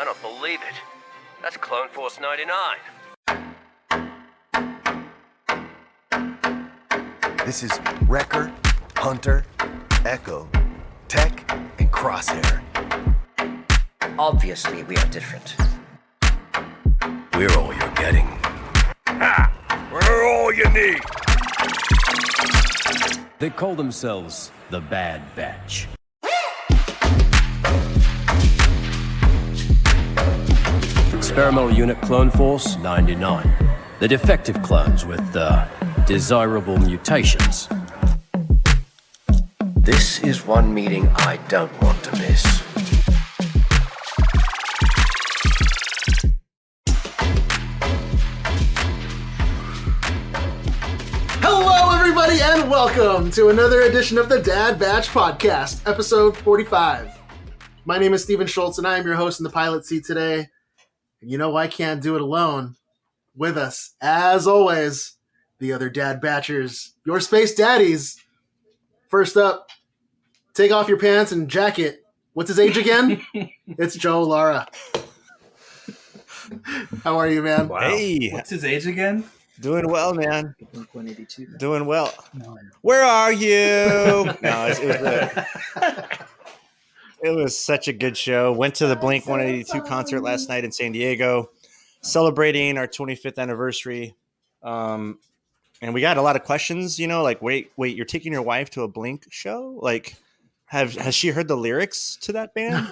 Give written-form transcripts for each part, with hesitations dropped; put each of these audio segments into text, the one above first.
I don't believe it. That's Clone Force 99. This is Wrecker, Hunter, Echo, Tech, and Crosshair. Obviously, we are different. We're all you're getting. Ha! We're all you need. They call themselves the Bad Batch. Experimental Unit Clone Force 99. The defective clones with desirable mutations. This is one meeting I don't want to miss. Hello, everybody, and welcome to another edition of the Dad Batch Podcast, episode 45. My name is Steven Schultz, and I am your host in the pilot seat today. And you know I can't do it alone. With us, as always, the other Dad Batchers, your space daddies. First up, take off your pants and jacket. What's his age again? It's Joe Lara. How are you, man? Wow. Hey, What's his age again? doing well, man. Blink-182. Doing well. Where are you? It was such a good show. Went to the Blink-182 concert last night in San Diego, celebrating our 25th anniversary. And we got a lot of questions, like, wait, you're taking your wife to a Blink show? Like, has she heard the lyrics to that band?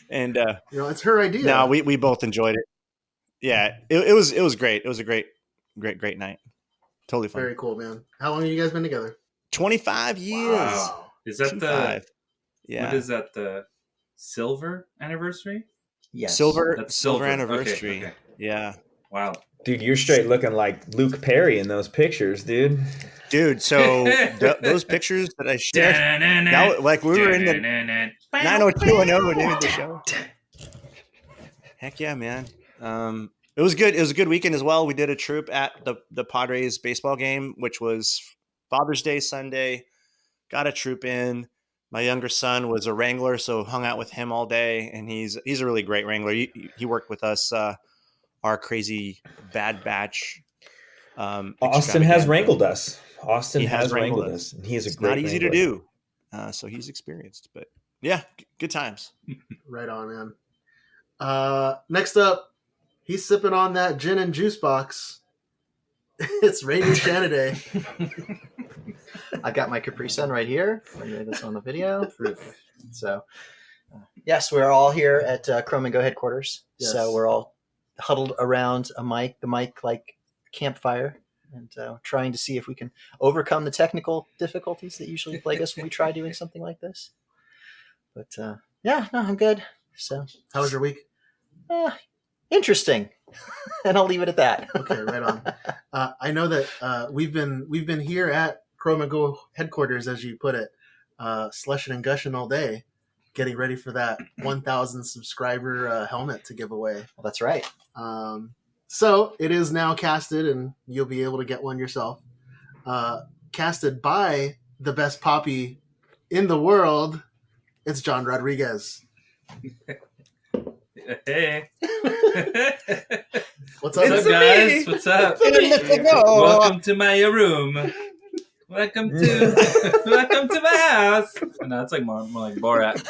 And it's her idea. no, we both enjoyed it. Yeah, it was great. It was a great night. Totally fun. Very cool, man. How long have you guys been together? 25 years. Wow. Is that 25. What is that? The silver anniversary? Yes. Silver That's silver. anniversary. Okay. Yeah. Wow. Dude, you're straight looking like Luke Perry in those pictures, dude. Dude, so those pictures that I shared, we were in the 90210, dude, the show. Heck yeah, man. It was good. It was a good weekend as well. We did a troop at the Padres baseball game, which was Father's Day Sunday. Got a troop in. My younger son was a wrangler, so hung out with him all day, and he's a really great wrangler. He worked with us, our crazy Bad Batch. Austin has wrangled us. Austin has wrangled us. And he is a great not easy wrangler. to do. So he's experienced, but yeah, good times. Right on, man. Next up, he's sipping on that gin and juice box. It's Rainy Shanaday. I got my Capri Sun right here. I made this on the video. So, yes, we're all here at Chrome and Go headquarters. Yes. So we're all huddled around the mic like campfire, and trying to see if we can overcome the technical difficulties that usually plague us when we try doing something like this. But I'm good. So, How was your week? interesting, and I'll leave it at that. Okay, right on. I know that we've been here at Chrome and Go headquarters, as you put it, slushing and gushing all day, getting ready for that 1,000 subscriber helmet to give away. Well, that's right. So it is now casted, and you'll be able to get one yourself. Casted by the best poppy in the world. It's John Rodriguez. Hey. What's up, What's up, guys? What's up? Welcome to my room. Welcome to my house. No, it's like more like Borat.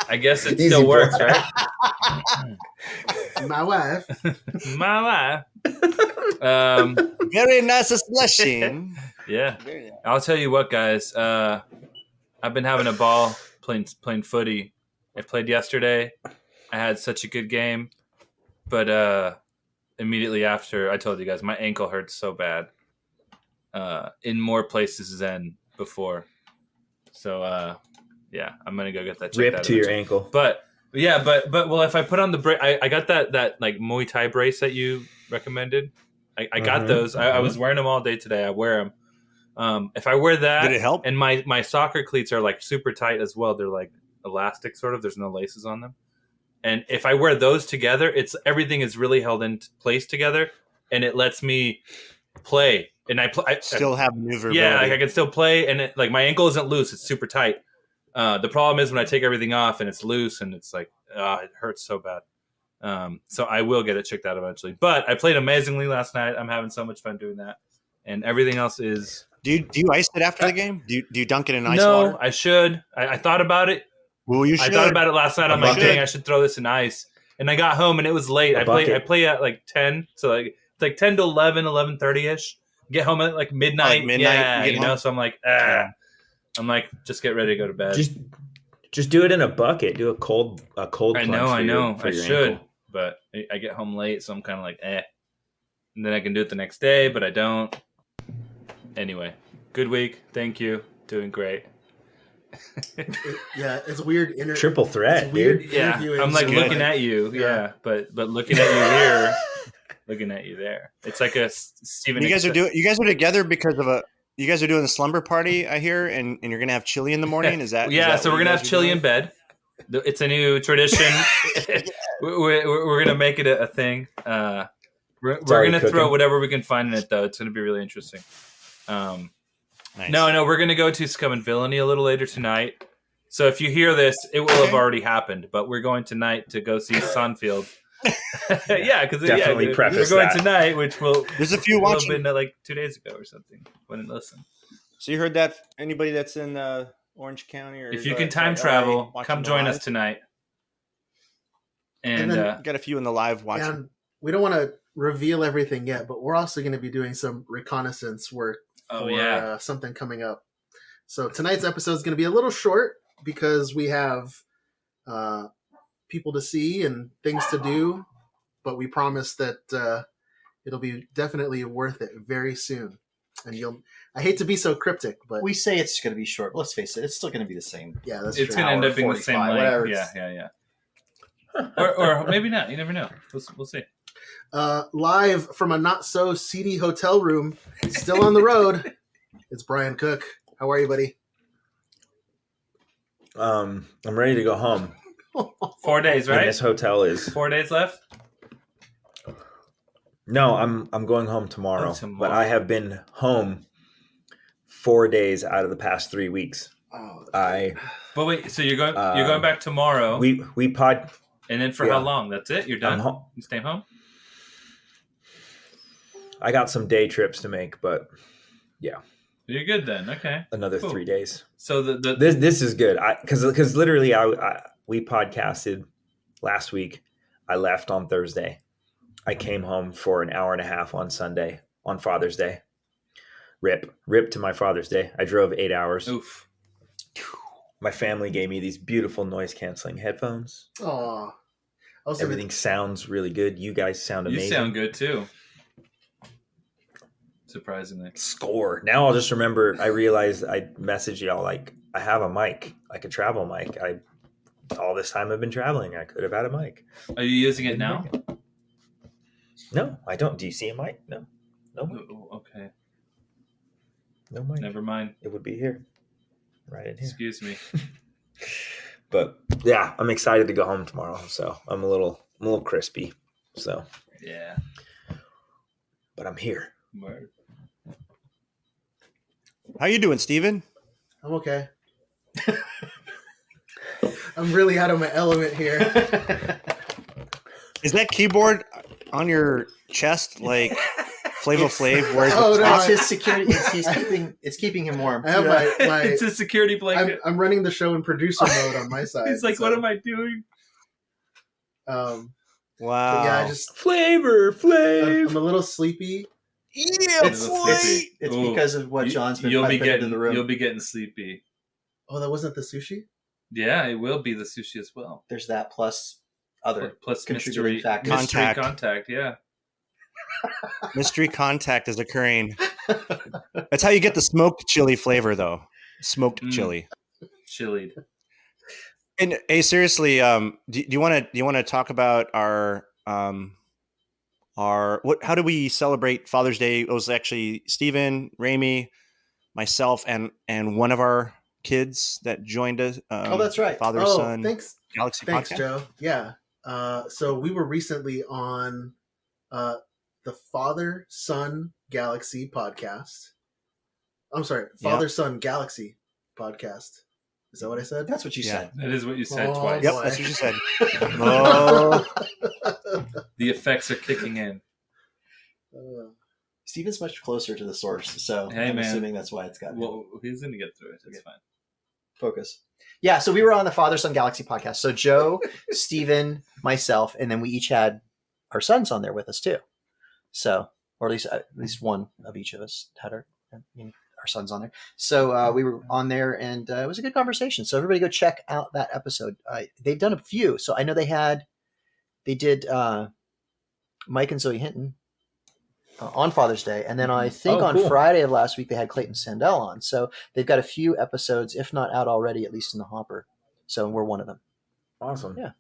I guess it still works, right? My wife. My wife. Very nice slushing. Yeah. I'll tell you what, guys. I've been having a ball playing footy. I played yesterday. I had such a good game, but immediately after, I told you guys my ankle hurts so bad. In more places than before. So I'm gonna go get that checked Rip out to your eventually. ankle. But if I put on the brace, I got that like Muay Thai brace that you recommended. I got those. I was wearing them all day today. I wear them. If I wear that, Did it help? And my soccer cleats are like super tight as well. They're like elastic sort of. There's no laces on them. And if I wear those together, everything is really held in place together, and it lets me play. And I Still have maneuverability. Yeah, like I can still play, and my ankle isn't loose; it's super tight. The problem is when I take everything off and it's loose and it's like, it hurts so bad. So I will get it checked out eventually. But I played amazingly last night. I'm having so much fun doing that. And everything else is... Do you ice it after the game? Do you dunk it in ice No, water? I should. I thought about it. Well, you should. I thought about it last night. I'm like, dang, I should throw this in ice. And I got home and it was late. I play at like 10. So like it's like 10 to 11, 11:30ish. Get home at like midnight. Yeah, you know. So I'm like, I'm like, just get ready to go to bed. Just do it in a bucket. Do a cold plunge. I know. I should, ankle. But I get home late, so I'm kind of like, And then I can do it the next day, but I don't. Anyway, good week. Thank you. Doing great. It's weird. Triple threat, weird. Dude. Yeah, I'm like looking at you. Yeah, but looking at you here, looking at you there. It's like a Steven. You guys are together because of a. You guys are doing a slumber party, I hear, and you're gonna have chili in the morning. Is that? Yeah, is that so we're gonna have chili in bed. It's a new tradition. we're gonna make it a thing. We're gonna throw whatever we can find in it, though. It's gonna be really interesting. Nice. No, we're gonna go to Scum and Villainy a little later tonight. So if you hear this, it will have already happened. But we're going tonight to go see Sunfield. Yeah, because definitely preface we're going that. tonight, which there's a few watching. Have been like 2 days ago or something. Went and listen. So you heard that? Anybody that's in Orange County, or if you can time travel, come join us tonight. And got a few in the live watching. And we don't want to reveal everything yet, but we're also going to be doing some reconnaissance work for something coming up. So tonight's episode is going to be a little short because we have people to see and things to do, but we promise that it'll be definitely worth it very soon. And I hate to be so cryptic, but we say it's going to be short. But let's face it, it's still going to be the same. Yeah, that's it's true. Going to end up being the same length. Yeah. or maybe not. You never know. We'll see. Live from a not so seedy hotel room, still on the road. It's Brian Cook. How are you, buddy? I'm ready to go home. 4 days, right? And this hotel is 4 days left. No, I'm going home tomorrow. But I have been home 4 days out of the past 3 weeks. But wait, so you're going back tomorrow? We pod. And then for how long? That's it? You're done? You staying home? I got some day trips to make, but yeah. You're good then. Okay. Another 3 days. So this is good. Because literally we podcasted last week. I left on Thursday. I came home for an hour and a half on Sunday on Father's Day. Rip to my Father's Day. I drove 8 hours. Oof. My family gave me these beautiful noise canceling headphones. Oh, everything sounds really good. You guys sound amazing. You sound good too. Surprisingly. Score. Now I'll just remember. I realized I messaged y'all like I have a mic, like a travel mic. All this time I've been traveling, I could have had a mic. Are you using it now? No, I don't. Do you see a mic? No mic. Okay. No mic. Never mind. It would be here. Right in here. Excuse me. But yeah, I'm excited to go home tomorrow. So I'm a little crispy. So yeah. But I'm here. Word. How you doing, Steven? I'm okay. I'm really out of my element here. Is that keyboard on your chest like Flavor Flav? It's his security. It's keeping him warm. I have my it's a security blanket. I'm running the show in producer mode on my side. He's like, what am I doing? Wow. Yeah, I just Flavor Flav. I'm a little sleepy. Yeah, it's because of what John's been piping into the room. You'll be getting sleepy. Oh, that wasn't the sushi? Yeah, it will be the sushi as well. There's that plus other plus contributing factors. Mystery contact, yeah. Mystery contact is occurring. That's how you get the smoked chili flavor, though. Smoked chili, chilied. And hey, seriously, do you want to talk about our how do we celebrate Father's Day? It was actually Steven, Ramey, myself, and one of our kids that joined us. That's right. Father Son. Thanks, Galaxy. Thanks, podcast. Joe. Yeah. So we were recently on the Father Son Galaxy podcast. I'm sorry, Father Son Galaxy podcast. Is that what I said? That's what you Yeah. said. That is what you said Oh, twice. Yep, boy. that's what you said. Oh, The effects are kicking in. Steven's much closer to the source, so Hey, I'm man. assuming that's why it's got Well, he's going to get through it. It's fine. focus. Yeah, so we were on the Father Son Galaxy podcast. So Joe, Steven, myself, and then we each had our sons on there with us too. So, or at least one of each of us had our sons on there. So we were on there, and it was a good conversation. So everybody go check out that episode. They've done a few. So I know they did Mike and Zoe Hinton on Father's Day, and then I think on cool. Friday of last week they had Clayton Sandell on. So they've got a few episodes, if not out already, at least in the hopper. So we're one of them. Awesome. Yeah.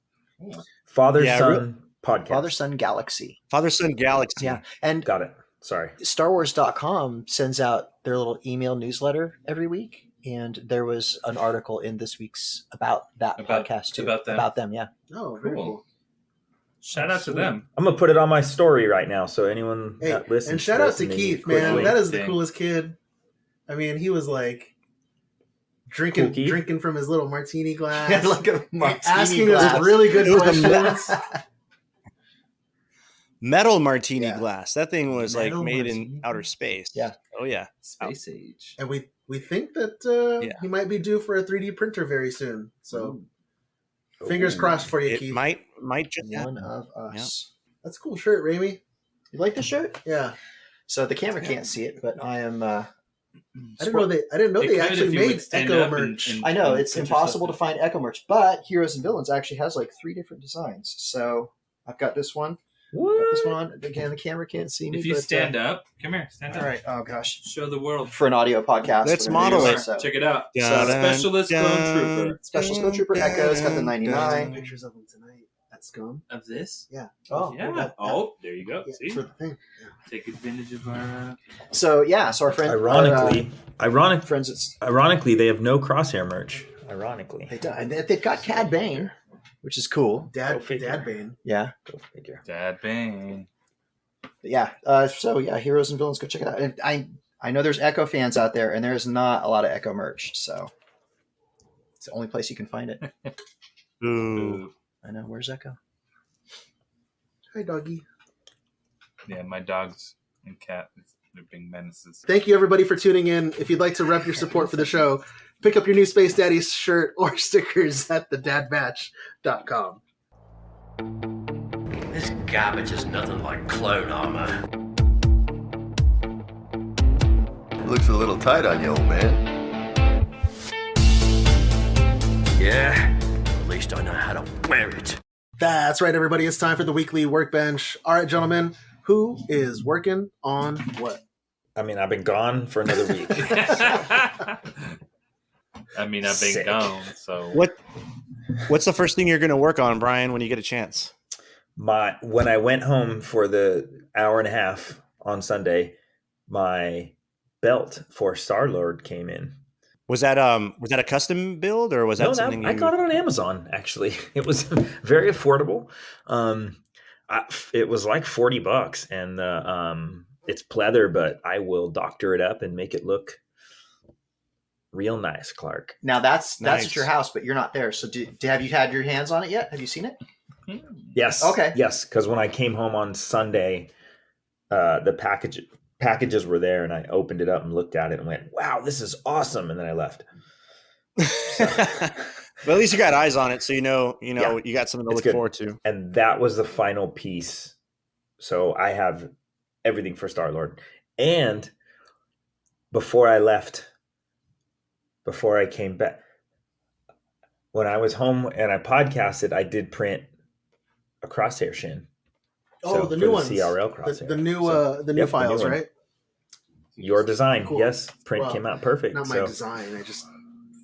Father Yeah, Son podcast. Father Son Galaxy. Father Son Galaxy. Yeah, and Got it. Sorry. StarWars.com sends out their little email newsletter every week, and there was an article in this week's about that podcast too. about them. Yeah. Oh, very Cool. cool. Shout out to them. I'm gonna put it on my story right now, so anyone Hey, that listens. and shout out this to and Keith, quickly- man. That is the Dang. coolest kid. I mean, he was like Cool Keith? drinking from his little martini glass, Yeah, like a martini asking glass. us really good It was a questions. Metal martini Yeah. glass. That thing was like Metal made martini in outer space. Yeah. Oh yeah. Space Age. And we think that Yeah. he might be due for a 3D printer very soon. So fingers crossed for you, It Keith. might just One happen. of us. That's a cool shirt, Ramey. You like the shirt? Yeah, So the camera can't see it, but I am. I didn't know It they could actually if you made would stand Echo up and- merch. and- I know and it's put your impossible to stuff find Echo merch, but Heroes and Villains actually has like 3 different designs. So I've got this one. What? Got this one on. Again, the camera can't see me. If you but, stand up, come here, stand up. All right. Oh gosh. Show the world. For an audio podcast, Let's we're gonna do model this, it. so- Check it out. Dun, Specialist dun, Clone Trooper. Special Snow Trooper Echo. It's got the 99. Pictures of him tonight at Scum. Of this? Oh, Yeah. yeah. Oh, there you go. Yeah, See? for the thing. Take advantage of our. So yeah, so our friend, Ironically, they have no crosshair merch. Ironically, they've got Cad Bane, which is cool. Dad figure. Bane. Yeah, go figure. Dad Bane. but yeah. So yeah, Heroes and Villains, go check it out. And I know there's Echo fans out there, and there's not a lot of Echo merch, so it's the only place you can find it. Ooh. Ooh. I know. Where's Echo? Hi, doggy. Yeah, my dogs and cat, they're being menaces. Thank you, everybody, for tuning in. If you'd like to rep your support for the show, pick up your new Space Daddy shirt or stickers at thedadbatch.com. This garbage is nothing like clone armor. Looks a little tight on you, old man. Yeah, at least I know how to wear it. That's right, everybody. It's time for the weekly workbench. All right, gentlemen, who is working on what? I mean, I've been gone for another week. I mean, I've been Sick. gone, so. What's the first thing you're going to work on, Brian, when you get a chance? When I went home for the hour and a half on Sunday, my belt for Star-Lord came in. Was that a custom build or was that something I you... got it on Amazon, actually. It was very affordable. It was like $40, and it's pleather, but I will doctor it up and make it look real nice, Clark. Now that's Nice. at your house, but you're not there. So have you had your hands on it yet? Have you seen it? Yes. Okay. Yes, because when I came home on Sunday, the packages were there, and I opened it up and looked at it and went, "Wow, this is awesome!" And then I left. But at least you got eyes on it, so you know, Yeah. you got something to It's look good. forward to. And that was the final piece. So I have everything for Star-Lord. And before I came back, when I was home and I podcasted, I did print a crosshair shin. Oh, So the for new ones. CRL crosshair. The new So, the new yep, the files, new one. right? Your design, Cool. yes. Print Well, came out perfect. Not my So, design. I just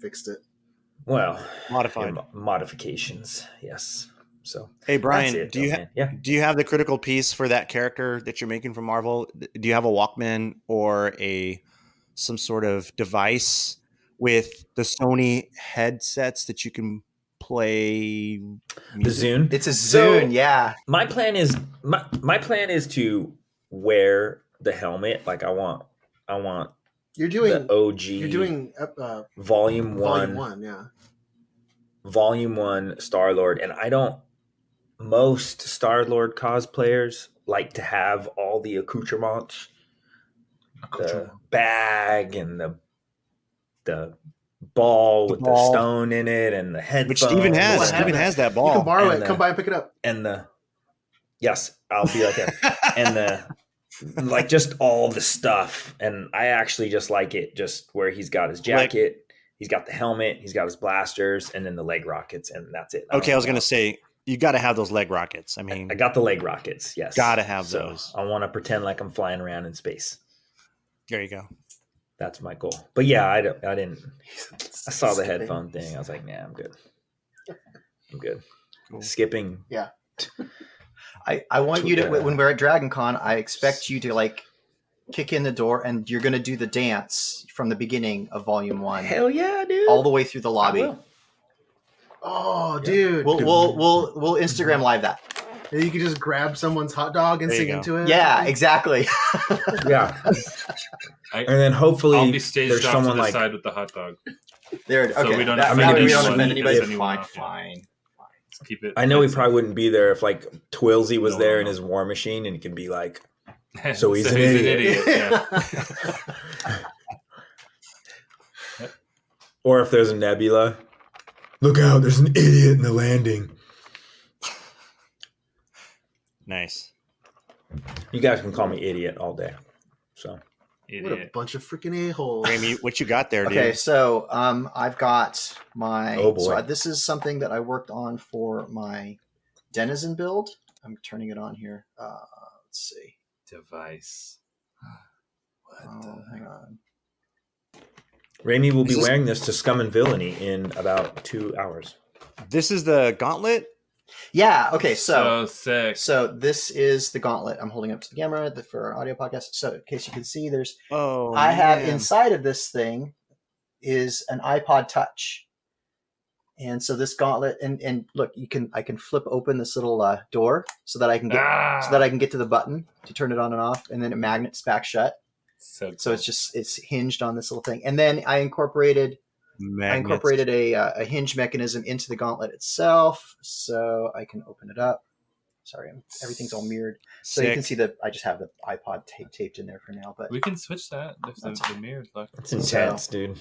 fixed it. well, Modified. modifications, yes. So Hey, Brian, that's it, do you though, man. Yeah. do you have the critical piece for that character that you're making from Marvel? Do you have a Walkman or some sort of device with the Sony headsets that you can play The music? Zune. It's a So, Zune, yeah. My plan is to wear the helmet. Like I want You're doing the OG. You're doing Volume Volume 1. 1, yeah. Volume 1 Star-Lord. And most Star-Lord cosplayers like to have all the accoutrements. The bag and the ball with the stone in it and the headphones. Which Steven has. Oh, I have Steven that. has that You ball. can borrow And it. Come by and pick it up. Yes, I'll be right there. And like just all the stuff. And I actually just like it just where he's got his jacket, he's got the helmet, he's got his blasters, and then the leg rockets, and that's it. Okay, I was going to say, you got to have those leg rockets. I mean, I got the leg rockets, yes. Got to have those. I want to pretend like I'm flying around in space. There you go. That's my goal. But yeah, I didn't. I saw the headphone thing. I was like, nah, I'm good. I'm good. Cool. Skipping. Yeah. I want you to, when we're at Dragon Con, I expect you to like kick in the door and you're going to do the dance from the beginning of Volume 1. Hell yeah, dude. All the way through the lobby. Oh, dude. We'll Instagram live that. And you can just grab someone's hot dog and There you sing go. into it. Yeah, exactly. Yeah. And then hopefully I'll be staged there's off someone to the like side with the hot dog. There. So Okay. we don't That- offend that way we anyone. don't offend anybody. Anyone. Fine. Let's keep it. I know he nice probably wouldn't be there if like Twilsy was No, there no, in no. his war machine and he could be like, and- so he's an idiot. Yeah. Or if there's a nebula, look out, there's an idiot in the landing. Nice. You guys can call me idiot all day. So What a Idiot. bunch of freaking a-holes. Amy, what you got there, dude? Okay, so I've got my. Oh, boy. So this is something that I worked on for my Denizen build. I'm turning it on here. Let's see. Device. Hang on. Raimi will be Is this- wearing this to Scum and Villainy in about 2 hours. This is the gauntlet? Yeah. Okay. So sick. so this is the gauntlet. I'm holding up to the camera for our audio podcast. So in case you can see, there's Oh, I have man. inside of this thing is an iPod Touch. And so this gauntlet, and look, I can flip open this little door so that I can get to the button to turn it on and off, and then it magnets back shut. So So it's hinged on this little thing, and then I incorporated a hinge mechanism into the gauntlet itself, so I can open it up. Sorry, everything's all mirrored, so you can see I just have the iPod taped in there for now. But we can switch that if the mirrors look. It's intense, dude.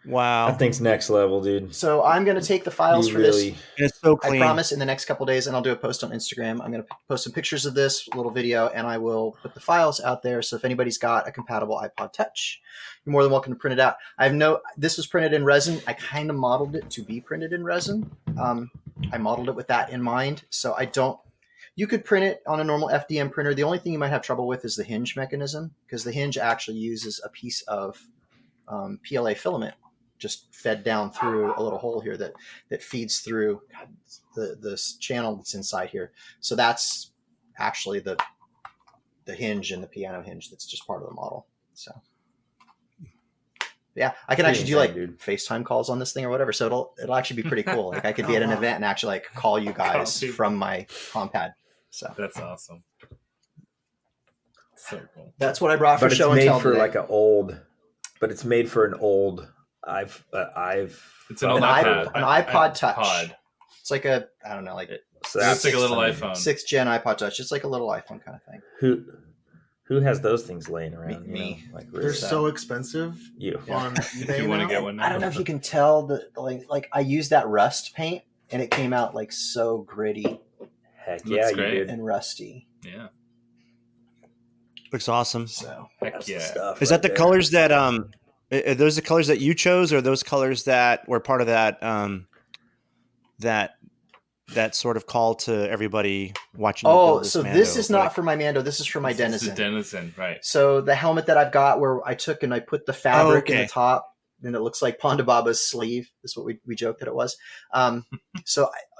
Wow. That thing's next level, dude. so I'm going to take the files for this. It's so I clean. promise in the next couple days, and I'll do a post on Instagram. I'm going to post some pictures of this little video, and I will put the files out there. So if anybody's got a compatible iPod Touch, you're more than welcome to print it out. This was printed in resin. I kind of modeled it to be printed in resin. I modeled it with that in mind. So you could print it on a normal FDM printer. The only thing you might have trouble with is the hinge mechanism, because the hinge actually uses a piece of PLA filament just fed down through a little hole here that feeds through this channel that's inside here. So that's actually the hinge and the piano hinge that's just part of the model. So yeah, I can actually do like FaceTime calls on this thing or whatever. So it'll actually be pretty cool. Like I could be at an event and actually like call you guys from my compad. So That's awesome. So cool. that's what I brought for But it's show and made tell for today. like it's made for an old. It's an an old iPod Touch. iPod. It's like a, I don't know, like So It's that's like a little funny. iPhone. 6th gen iPod Touch. It's like a little iPhone kind of thing. Who has those things laying around? Me. You know, like They're really? so expensive You. on eBay If you want to now. get one now. I don't know if you can tell that like I used that rust paint and it came out like so gritty Heck Looks yeah, you great. did. and rusty. Yeah. Looks awesome. So Heck That's the yeah. stuff Is right that the there. colors that are those the colors that you chose, or those colors that were part of that that sort of call to everybody watching? you build so Mando? this is not Like, for my Mando. This is for my This is Denizen. the Denizen, right. So the helmet that I've got, where I took and I put the fabric in okay. the top, and it looks like Ponda Baba's sleeve. Is what we joked that it was.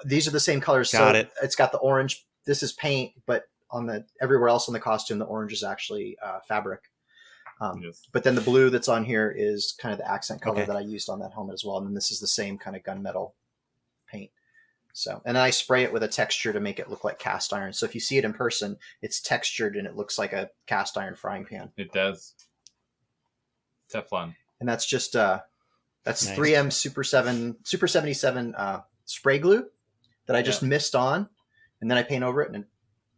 These are the same colors. Got so it. It's got the orange. This is paint, but on everywhere else on the costume, the orange is actually fabric. Yes. But then the blue that's on here is kind of the accent color Okay. that I used on that helmet as well. And then this is the same kind of gunmetal paint. So, and then I spray it with a texture to make it look like cast iron. So if you see it in person, it's textured and it looks like a cast iron frying pan. It does. Teflon. and that's just that's Nice. 3M Super 77 spray glue that I just mist on, and then I paint over it, and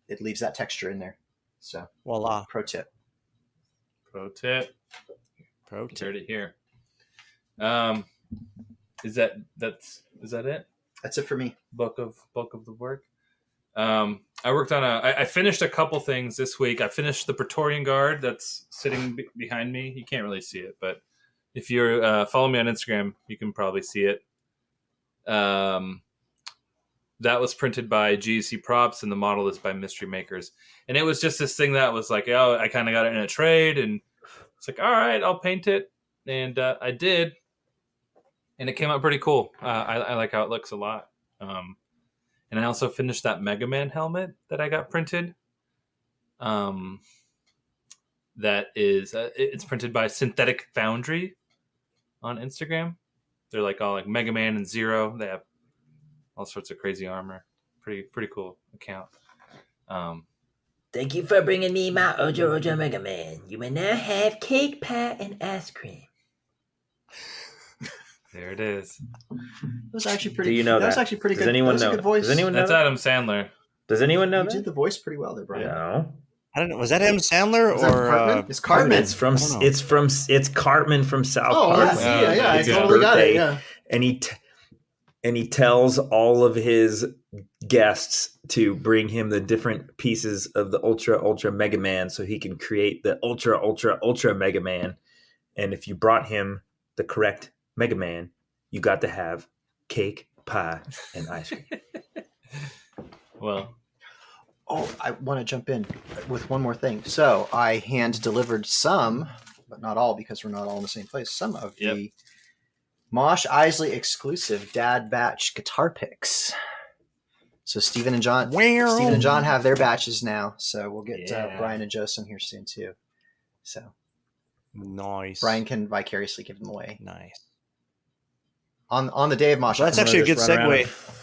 it leaves that texture in there. So Voila. pro tip. Pro tip. Pro You tip. heard it here. Is that it? That's it for me. Bulk of the work. I worked on I finished a couple things this week. I finished the Praetorian Guard that's sitting behind me. You can't really see it, but if you're follow me on Instagram, you can probably see it. That was printed by GEC Props, and the model is by Mystery Makers. And it was just this thing that was like, oh, I kind of got it in a trade, and it's like, all right, I'll paint it, and I did, and it came out pretty cool. I like how it looks a lot. And I also finished that Mega Man helmet that I got printed. That is, it's printed by Synthetic Foundry on Instagram. They're like all like Mega Man and Zero. They have all sorts of crazy armor. Pretty cool account. Thank you for bringing me my Ojo Mega Man. You may now have cake, pie, and ice cream. There it is. It was actually pretty. Do you know that? that? Was actually pretty Does good. anyone that was know a good that? voice. Does anyone know That's that? Adam Sandler. Does anyone know You that? did the voice pretty well there, Brian. No. I don't know. Was that M. Sandler Is that or Cartman? It's Cartman. It's from I don't know. it's Cartman from South Oh, Park. yeah. I It's his totally got it. birthday, Yeah. and he tells all of his guests to bring him the different pieces of the Ultra Mega Man so he can create the Ultra Mega Man. And if you brought him the correct Mega Man, you got to have cake, pie, and ice cream. Well, Oh, I want to jump in with one more thing. So I hand delivered some, but not all because we're not all in the same place. Some of the Mosh Isley exclusive Dad Batch guitar picks. So Steven and John have their batches now. So we'll get Brian and Joe some here soon too. So Nice. Brian can vicariously give them away Nice. on the day of Mosh. Well, that's actually a good segue.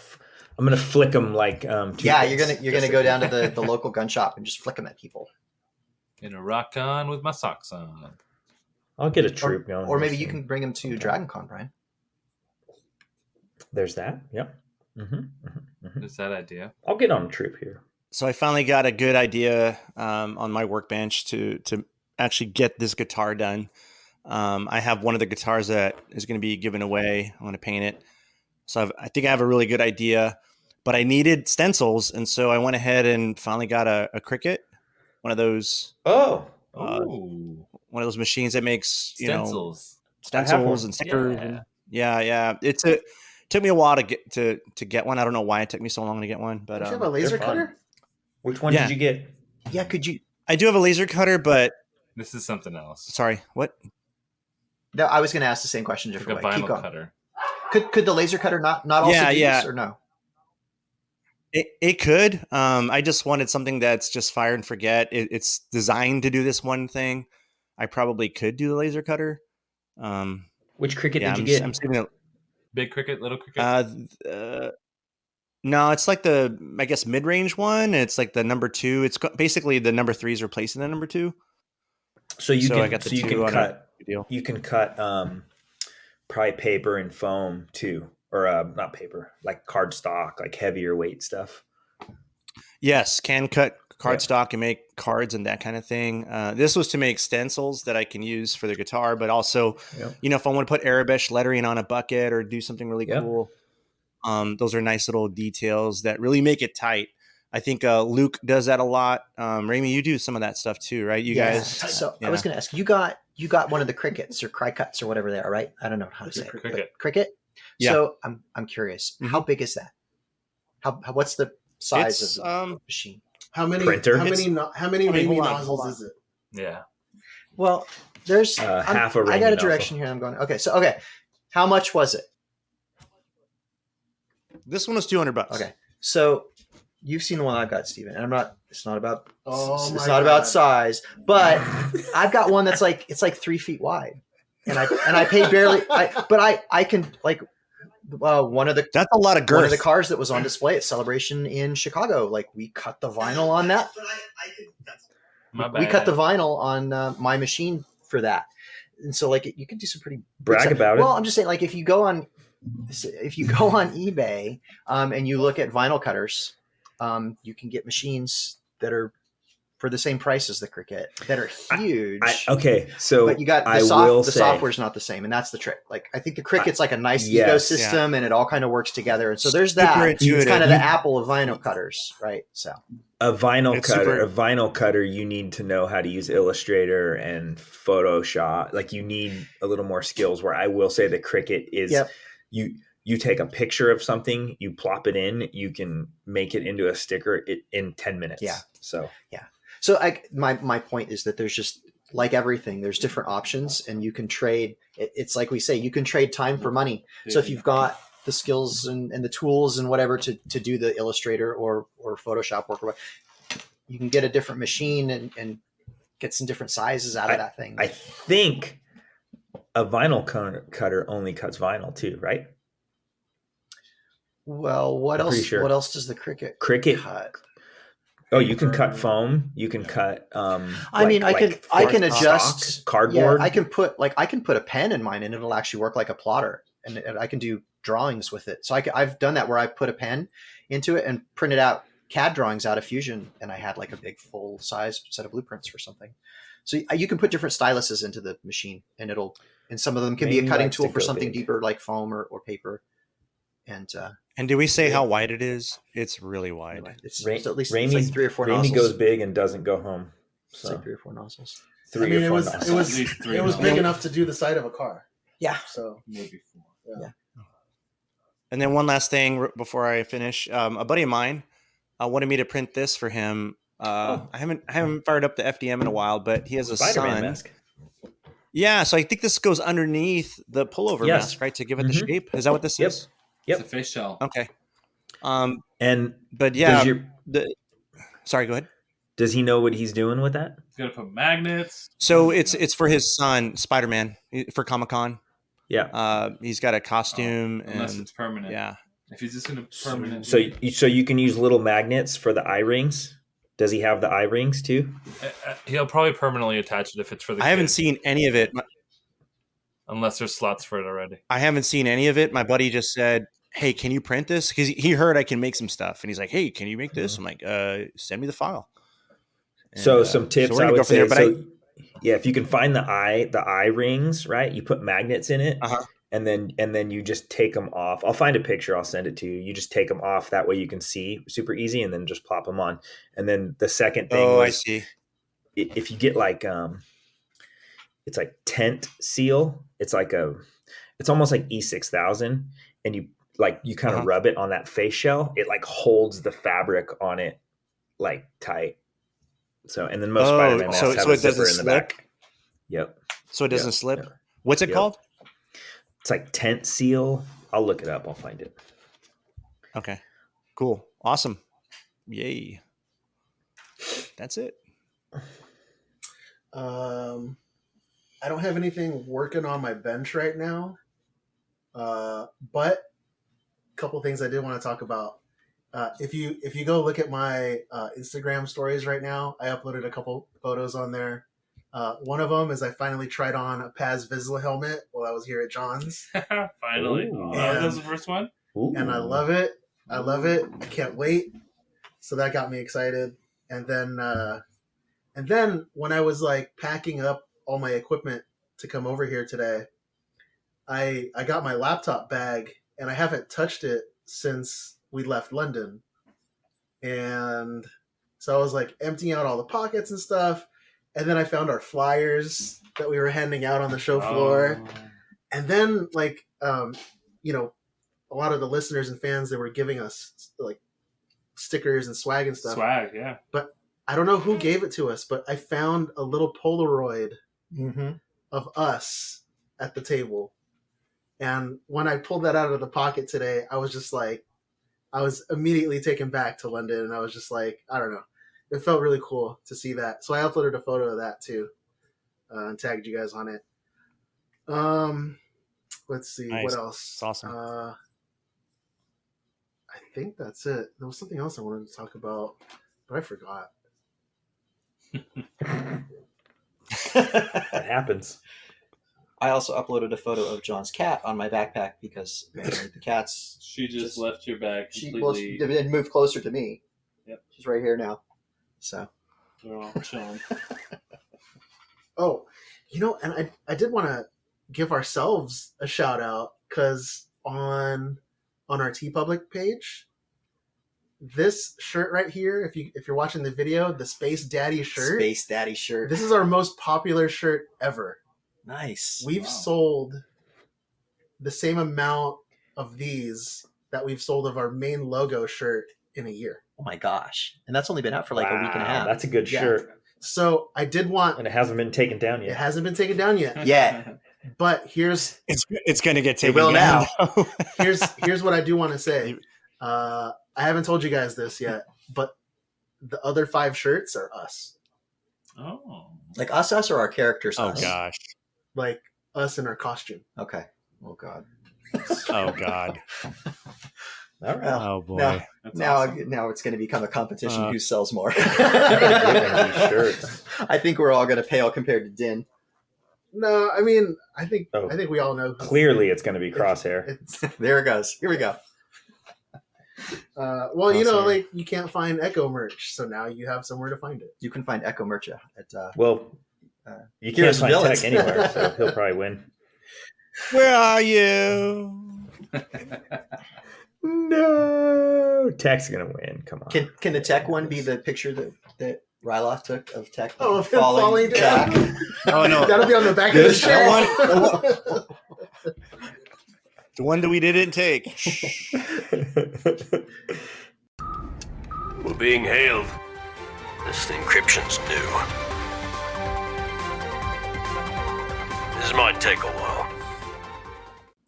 I'm gonna flick them like Yeah, you're gonna go down to the local gun shop and just flick them at people. gonna rock on with my socks on. I'll get a troop going. Or maybe you can bring them to Dragon Con, Brian. There's that. Yep. Is that idea? I'll get on a troop here. So I finally got a good idea on my workbench to actually get this guitar done. I have one of the guitars that is going to be given away. I'm going to paint it. So I think I have a really good idea, but I needed stencils. And so I went ahead and finally got a Cricut, one of those, Oh, Ooh. one of those machines that makes, Stencils. stencils and stickers. Yeah. Yeah. It took me a while to get one. I don't know why it took me so long to get one, but Don't you have a laser they're fun. cutter? Which one Yeah. did you get? Yeah, could you? I do have a laser cutter, but This is something else. sorry, what? No, I was going to ask the same question Like a different way. Keep vinyl going. cutter. Could the laser cutter not also do this or no? It could. I just wanted something that's just fire and forget. It's designed to do this one thing. I probably could do the laser cutter. Which Cricut Yeah, did you get? I'm saving it. Big Cricket, little Cricket. No, it's like the, I guess, mid-range one. It's like the number 2. It's basically the number 3 is replacing the number 2. So you I can got the so you 2 can on cut a deal. you can cut probably paper and foam too, or not paper, like cardstock, like heavier weight stuff. Yes, can cut cardstock and make cards and that kind of thing. This was to make stencils that I can use for the guitar, but also, if I want to put Arabic lettering on a bucket or do something really cool, those are nice little details that really make it tight. I think Luke does that a lot. Rami, you do some of that stuff too, right? You guys. So I was going to ask, you got one of the Crickets or Cricuts or whatever they are, right? I don't know how to say it. Cricket. Cricket. Yeah. So I'm curious, how big is that? How what's the size It's, of the machine? How many? Printer. How many hold Rami on, nozzles hold on. is it? Yeah. Well, there's half a I Rami got a nozzle. direction here. I'm going. Okay. How much was it? This one was $200. Okay. So you've seen the one I've got, Steven, and it's not about Oh it's my not about God. size, but I've got one that's like it's like 3 feet wide, and I pay barely. I can like one of the That's a lot of girth. one of the cars that was on display at Celebration in Chicago. Like we cut the vinyl on that. My bad. We cut the vinyl on my machine for that, And so like you can do some pretty big Brag stuff. about Well, it. I'm just saying, like if you go on eBay and you look at vinyl cutters, you can get machines that are for the same price as the Cricut that are huge. Okay, so but you got I the will say, software's not the same, and that's the trick. Like I think the Cricut's like a nice yes, ecosystem, and it all kind of works together. And so there's Super that. It's intuitive. kind of the Apple of vinyl cutters, right? So a vinyl It's cutter, super- a vinyl cutter, you need to know how to use Illustrator and Photoshop. Like you need a little more skills. Where I will say the Cricut is Yep. you take a picture of something, you plop it in, you can make it into a sticker in 10 minutes. Yeah. So So my point is that there's just like everything, there's different options, and you can trade. It's like we say, you can trade time for money. So if you've got the skills and the tools and whatever to do the Illustrator or Photoshop work, or what, you can get a different machine and get some different sizes out of that thing. I think a vinyl cutter only cuts vinyl too, right? Well, what I'm else? pretty sure. What else does the Cricut cut? Oh, you can cut foam. You can cut. I mean, I can adjust cardboard. Yeah, I can put a pen in mine, and it'll actually work like a plotter, and I can do drawings with it. So I've done that where I put a pen into it and printed out CAD drawings out of Fusion, and I had like a big full size set of blueprints for something. So you can put different styluses into the machine, and some of them can be a cutting tool for something deeper like foam or paper. And do we say how wide it is? It's really wide. It's at least it's like 3 or 4 nozzles. Raimi goes big and doesn't go home. So. It's like 3 or 4 nozzles. It was big enough to do the side of a car. Yeah. So maybe 4. Yeah. And then one last thing before I finish, a buddy of mine wanted me to print this for him. I haven't fired up the FDM in a while, but he has a Spider-Man son. mask. Yeah, so I think this goes underneath the pullover mask, right, to give it the shape. Is that what this is? Yep. It's a face shell. Okay. But yeah, sorry, go ahead. Does he know what he's doing with that? He's gonna put magnets. So it's for his son, Spider-Man, for Comic-Con. Yeah. He's got a costume. Unless it's permanent. Yeah. If he's just gonna permanent. So you can use little magnets for the eye rings. Does he have the eye rings too? He'll probably permanently attach it if it's for the I haven't seen any of it. Unless there's slots for it already. I haven't seen any of it. My buddy just said, "Hey, can you print this?" Because he heard I can make some stuff, and he's like, "Hey, can you make this?" I'm like, "Send me the file." And, so some tips so I would say. there, yeah, if you can find the eye rings, right? You put magnets in it, Uh-huh. and then you just take them off. I'll find a picture. I'll send it to you. You just take them off. That way you can see super easy, and then just plop them on. And then the second thing I see. If you get like it's like tent seal. It's almost like E6000, and you kind of rub it on that face shell. It like holds the fabric on it like tight. So and then most Spider-Man masks have a zipper in the back. Yep. So it doesn't slip. What's it called? It's like tent seal. I'll look it up. I'll find it. Okay. Cool. Awesome. Yay. That's it. I don't have anything working on my bench right now, but a couple things I did want to talk about. If you go look at my Instagram stories right now, I uploaded a couple photos on there. One of them is I finally tried on a Paz Vizsla helmet while I was here at John's. Finally. That was the first one? Ooh. And I love it. I I can't wait. So that got me excited. And then when I was like packing up all my equipment to come over here today, I got my laptop bag and I haven't touched it since we left London. And so I was like emptying out all the pockets and stuff. And then I found our flyers that we were handing out on the show floor. And then a lot of the listeners and fans that were giving us like stickers and swag and stuff. Swag, yeah. But I don't know who gave it to us, but I found a little Polaroid of us at the table. And when I pulled that out of the pocket today, I was just like, I was immediately taken back to London. And I was just like, I don't know. It felt really cool to see that. So I uploaded a photo of that too and tagged you guys on it. Let's see. Nice. What else? It's awesome. I think that's it. There was something else I wanted to talk about, but I forgot. That happens. I also uploaded a photo of John's cat on my backpack because apparently the cat's She just left your bag she completely. did move closer to me. Yep. She's right here now. So They're all chilling. Oh, and I did want to give ourselves a shout out because on our TeePublic page, this shirt right here, if you're watching the video, the Space Daddy shirt. Space Daddy shirt. This is our most popular shirt ever. Nice. We've sold the same amount of these that we've sold of our main logo shirt in a year. Oh my gosh. And that's only been out for like a week and a half. That's a good Yeah. shirt. So I did want. And it hasn't been taken down It yet. hasn't been taken down yet. Yeah. But here's It's going to get taken will down. now. here's what I do want to say. I haven't told you guys this yet, but the other 5 shirts are us. Oh. Like us or our characters? Oh us? gosh. Like us in our costume. Okay. Oh God. Oh god. All right. Oh boy. Now, That's now, awesome. now it's going to become a competition who sells more. Giving these shirts. I think we're all going to pale compared to Din. No, I mean I think Oh. we all know. Clearly, it's going to be Crosshair. It's, There it goes. Here we go. well, Crosshair. like you can't find Echo merch, so now you have somewhere to find it. You can find Echo Merch at Well, you can't Here's find villains. Tech anywhere, so he'll probably win. Where are you? No, Tech's going to win. Come on. Can the Tech one be the picture that Ryloth took of Tech Oh, of him falling down. back? Oh no. That'll be on the back of the This shirt. The one that we didn't take. Shh. We're being hailed. This encryption's new. This might take a while.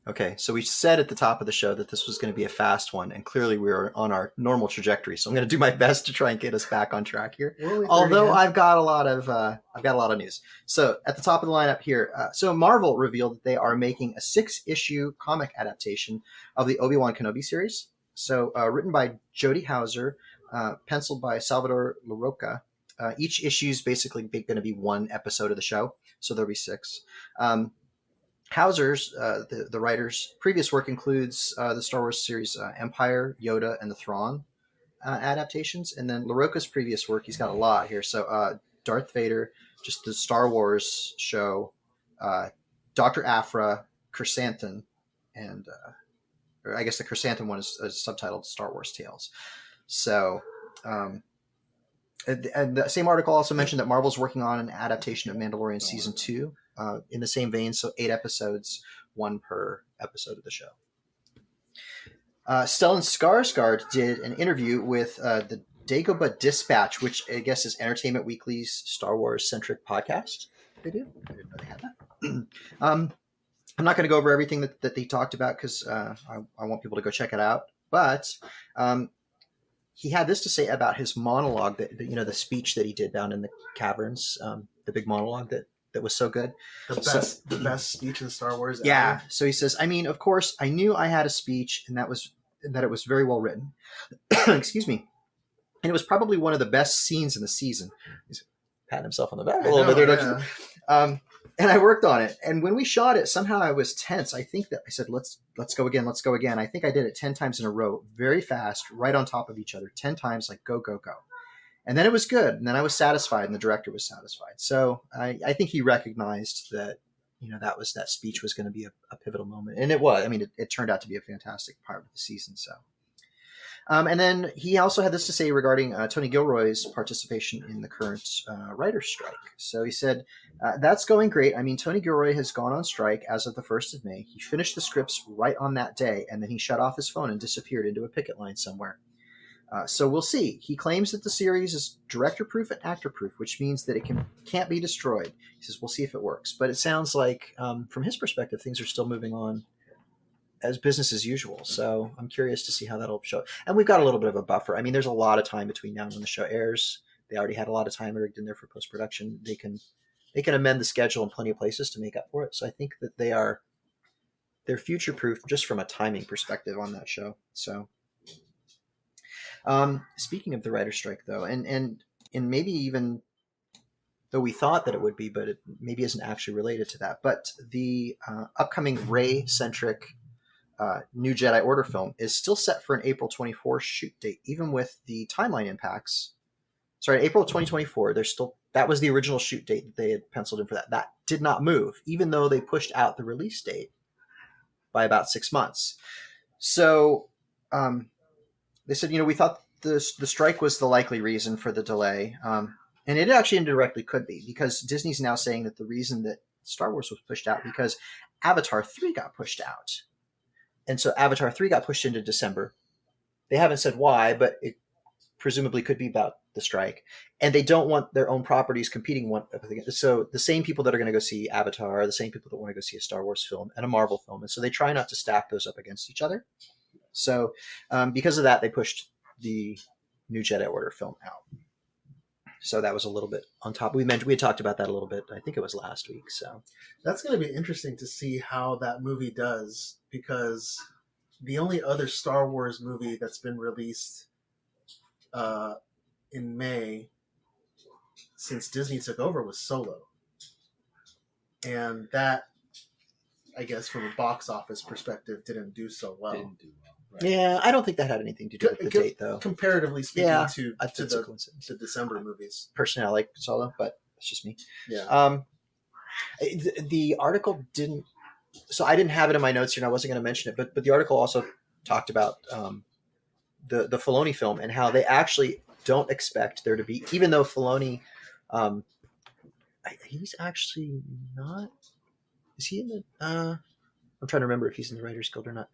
Okay, so we said at the top of the show that this was going to be a fast one, and clearly we were on our normal trajectory. So I'm going to do my best to try and get us back on track here. We're only 30 Although in. I've got a lot of news. So at the top of the lineup here, so Marvel revealed that they are making a 6-issue comic adaptation of the Obi-Wan Kenobi series. So written by Jody Hauser, penciled by Salvador Larroca. Each issue is basically going to be one episode of the show, so there'll be 6. Hauser's, the writer's previous work includes the Star Wars series Empire, Yoda, and the Thrawn adaptations. And then LaRocca's previous work, he's got a lot here. So Darth Vader, just the Star Wars show, Dr. Aphra, Chrysanthemum, and or I guess the Chrysanthemum one is subtitled Star Wars Tales. So, and the same article also mentioned that Marvel's working on an adaptation of Mandalorian Season 2 in the same vein, so 8 episodes, 1 per episode of the show. Stellan Skarsgård did an interview with the Dagobah Dispatch, which I guess is Entertainment Weekly's Star Wars-centric podcast. They do? I didn't know they had that. I'm not going to go over everything that they talked about because I want people to go check it out. But he had this to say about his monologue, that the speech that he did down in the caverns, the big monologue that was so good. The best speech in Star Wars ever. Yeah. So he says, I mean, of course, I knew I had a speech and that it was very well written. Excuse me. And it was probably one of the best scenes in the season. He's patting himself on the back a little bit there. Yeah. And I worked on it. And when we shot it, somehow I was tense. I think that I said, let's go again. Let's go again. I think I did it 10 times in a row, very fast, right on top of each other, 10 times, like go, go, go. And then it was good. And then I was satisfied and the director was satisfied. So I think he recognized that, that speech was going to be a pivotal moment. And it was. I mean, it turned out to be a fantastic part of the season. So, and then he also had this to say regarding Tony Gilroy's participation in the current writer's strike. So he said, that's going great. I mean, Tony Gilroy has gone on strike as of the 1st of May. He finished the scripts right on that day, and then he shut off his phone and disappeared into a picket line somewhere. So we'll see. He claims that the series is director-proof and actor-proof, which means that it can't be destroyed. He says, we'll see if it works. But it sounds like, from his perspective, things are still moving on as business as usual. So I'm curious to see how that'll show. And we've got a little bit of a buffer. I mean, there's a lot of time between now and when the show airs. They already had a lot of time rigged in there for post-production. They can amend the schedule in plenty of places to make up for it. So I think that they're future-proof just from a timing perspective on that show. So speaking of the writer's strike, though, and maybe even though we thought that it would be, but it maybe isn't actually related to that. But the upcoming Rey-centric New Jedi Order film is still set for an April 24 shoot date, even with the timeline impacts. Sorry, April of 2024. That was the original shoot date that they had penciled in for that. That did not move, even though they pushed out the release date by about 6 months. So they said, we thought the strike was the likely reason for the delay. And it actually indirectly could be, because Disney's now saying that the reason that Star Wars was pushed out because Avatar 3 got pushed out. And so Avatar 3 got pushed into December. They haven't said why, but it presumably could be about the strike. And they don't want their own properties competing one against. So the same people that are going to go see Avatar are the same people that want to go see a Star Wars film and a Marvel film. And so they try not to stack those up against each other. So because of that, they pushed the New Jedi Order film out. So that was a little bit on top. We had talked about that a little bit. I think it was last week. So That's going to be interesting to see how that movie does, because the only other Star Wars movie that's been released in May since Disney took over was Solo. And that, I guess, from a box office perspective, didn't do so well. Didn't do well. Right. yeah, I don't think that had anything to do with the date, though. Comparatively speaking Yeah, to it's a coincidence. the December movies. Personally, I like Solo, but that's just me. Yeah. The article didn't. So I didn't have it in my notes here, and I wasn't going to mention it. But the article also talked about the Filoni film and how they actually don't expect there to be, even though Filoni, he's actually not. Is he in the? I'm trying to remember if he's in the Writers Guild or not.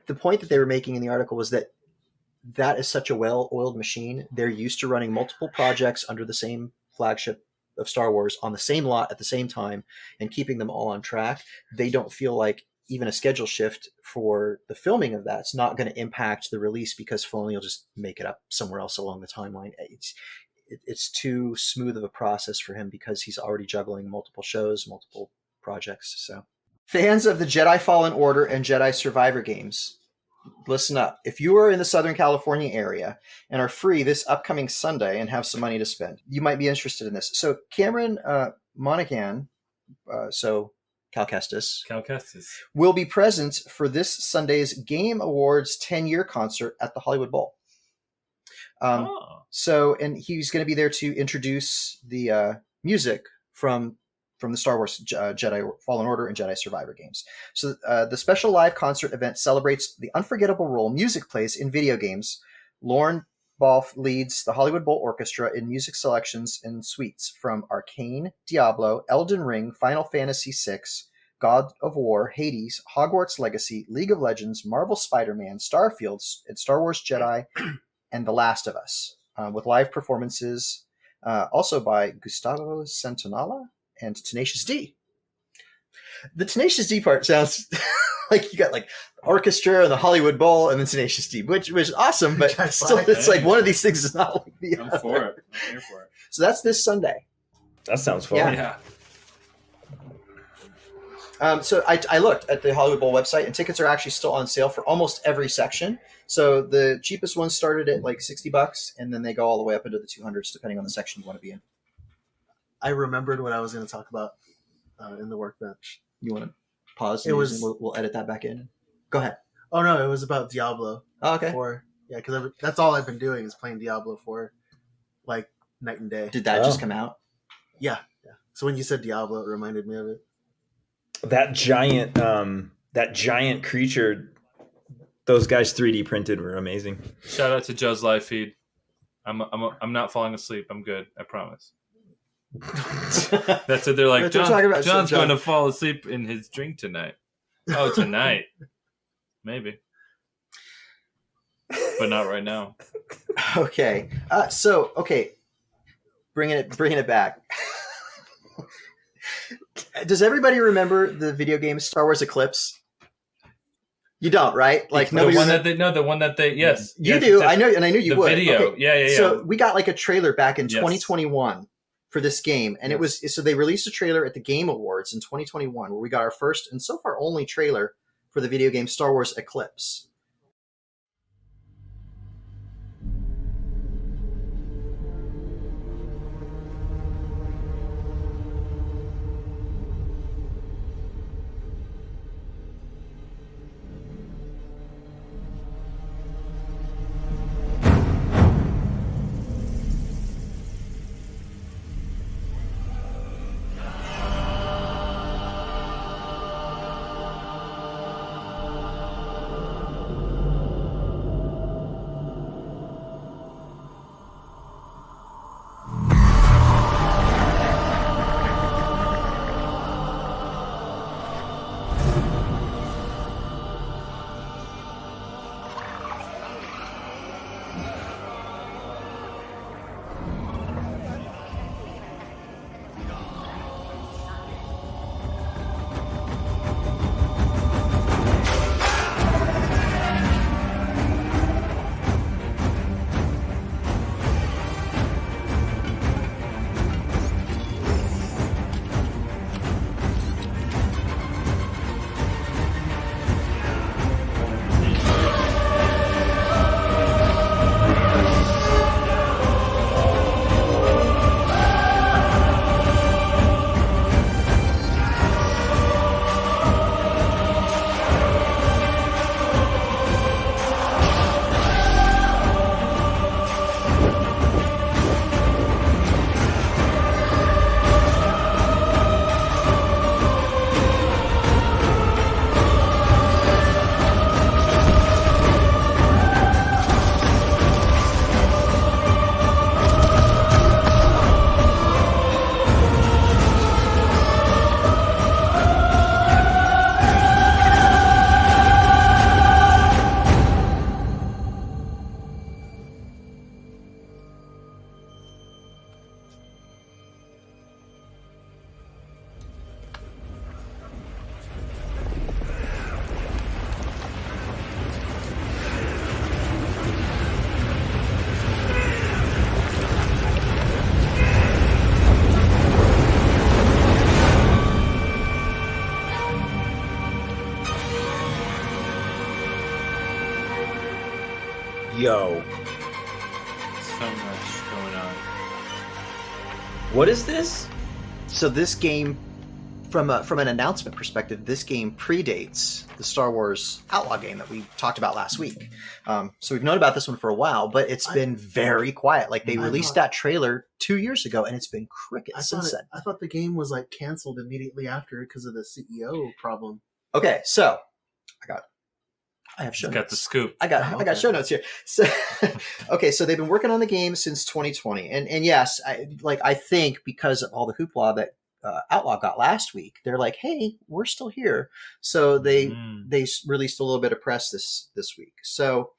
The point that they were making in the article was that is such a well-oiled machine. They're used to running multiple projects under the same flagship of Star Wars on the same lot at the same time and keeping them all on track. They don't feel like even a schedule shift for the filming of that's not going to impact the release, because Filoni will just make it up somewhere else along the timeline. It's too smooth of a process for him because he's already juggling multiple shows, multiple projects. So fans of the Jedi Fallen Order and Jedi Survivor games, listen up. If you are in the Southern California area and are free this upcoming Sunday and have some money to spend, you might be interested in this. So Cameron Monaghan, so Cal Kestis, will be present for this Sunday's Game Awards 10-year concert at the Hollywood Bowl. So, and he's going to be there to introduce the music from the Star Wars Jedi Fallen Order and Jedi Survivor games. So the special live concert event celebrates the unforgettable role music plays in video games. Lorne Balfe leads the Hollywood Bowl Orchestra in music selections and suites from Arcane, Diablo, Elden Ring, Final Fantasy VI, God of War, Hades, Hogwarts Legacy, League of Legends, Marvel Spider-Man, Starfield, and Star Wars Jedi, and The Last of Us, with live performances also by Gustavo Santaolalla and Tenacious D. The Tenacious D part sounds like you got like orchestra and the Hollywood Bowl and then Tenacious D, which is awesome, but still, it's like one of these things is not like the other. I'm for it. I'm here for it. So that's this Sunday. That sounds fun. Yeah. So I looked at the Hollywood Bowl website, and tickets are actually still on sale for almost every section. So the cheapest ones started at like $60, and then they go all the way up into the 200s, depending on the section you want to be in. I remembered what I was going to talk about in the Workbench. You want to pause? It was. We'll edit that back in. Go ahead. Oh no, it was about Diablo. Oh, okay. Because that's all I've been doing is playing Diablo 4, like night and day. Did that just come out? Yeah. So when you said Diablo, it reminded me of it. That giant creature, those guys 3D printed were amazing. Shout out to Joe's live feed. I'm not falling asleep. I'm good. I promise. That's what they're like. John's going to fall asleep in his drink tonight. Oh, tonight, maybe, but not right now. Okay. Bringing it back. Does everybody remember the video game Star Wars Eclipse? You don't, right? Like the one that they yes. You yes, do. I know, and I knew you would. Video. Okay. Yeah. So we got like a trailer back in 2021 for this game, and it was so they released a trailer at the Game Awards in 2021 where we got our first and so far only trailer for the video game Star Wars Eclipse. Yo, So much going on. what is this? So this game, from an announcement perspective, this game predates the Star Wars Outlaw game that we talked about last week. So we've known about this one for a while, but it's been very quiet. Like they released that trailer 2 years ago, and it's been crickets since then. I thought the game was like canceled immediately after because of the CEO problem. Okay, so I have show He's notes. got the scoop. I got show notes here. So, okay, so they've been working on the game since 2020, and yes, I think because of all the hoopla that Outlaw got last week, they're like, hey, we're still here. So they released a little bit of press this week. So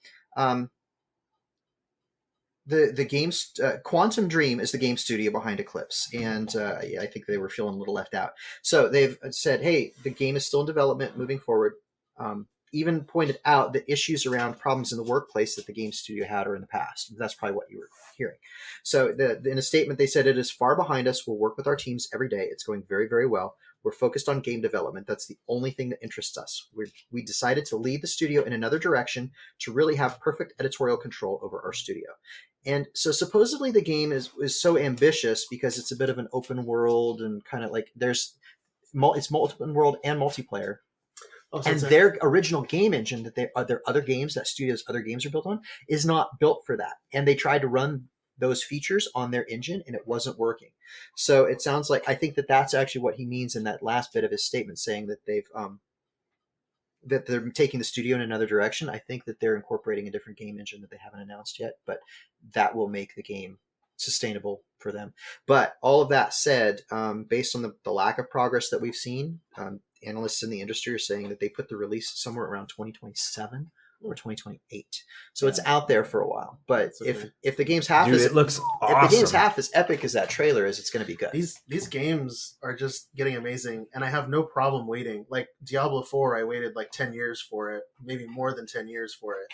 the game's Quantum Dream is the game studio behind Eclipse, and I think they were feeling a little left out. So they've said, hey, the game is still in development, moving forward. Even pointed out the issues around problems in the workplace that the game studio had or in the past. That's probably what you were hearing. So in a statement, they said, it is far behind us. We'll work with our teams every day. It's going very, very well. We're focused on game development. That's the only thing that interests us. We decided to lead the studio in another direction to really have perfect editorial control over our studio. And so supposedly the game is so ambitious because it's a bit of an open world and kind of like it's open world and multiplayer. Oh, so and their original game engine that their other games, that studio's other games are built on, is not built for that. And they tried to run those features on their engine and it wasn't working. So it sounds like, I think that's actually what he means in that last bit of his statement, saying that that they're taking the studio in another direction. I think that they're incorporating a different game engine that they haven't announced yet, but that will make the game sustainable for them. But all of that said, based on the lack of progress that we've seen, analysts in the industry are saying that they put the release somewhere around 2027 or 2028. So it's out there for a while. But if the game's half it looks awesome. If the game's half as epic as that trailer is, it's going to be good. These games are just getting amazing, and I have no problem waiting. Like Diablo 4, I waited like 10 years for it, maybe more than 10 years for it.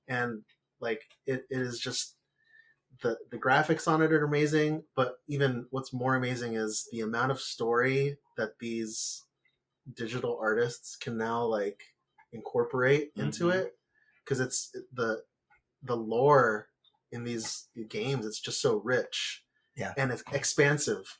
And like it is just the graphics on it are amazing, but even what's more amazing is the amount of story that these digital artists can now like incorporate into it, because it's the lore in these games, it's just so rich, and it's expansive,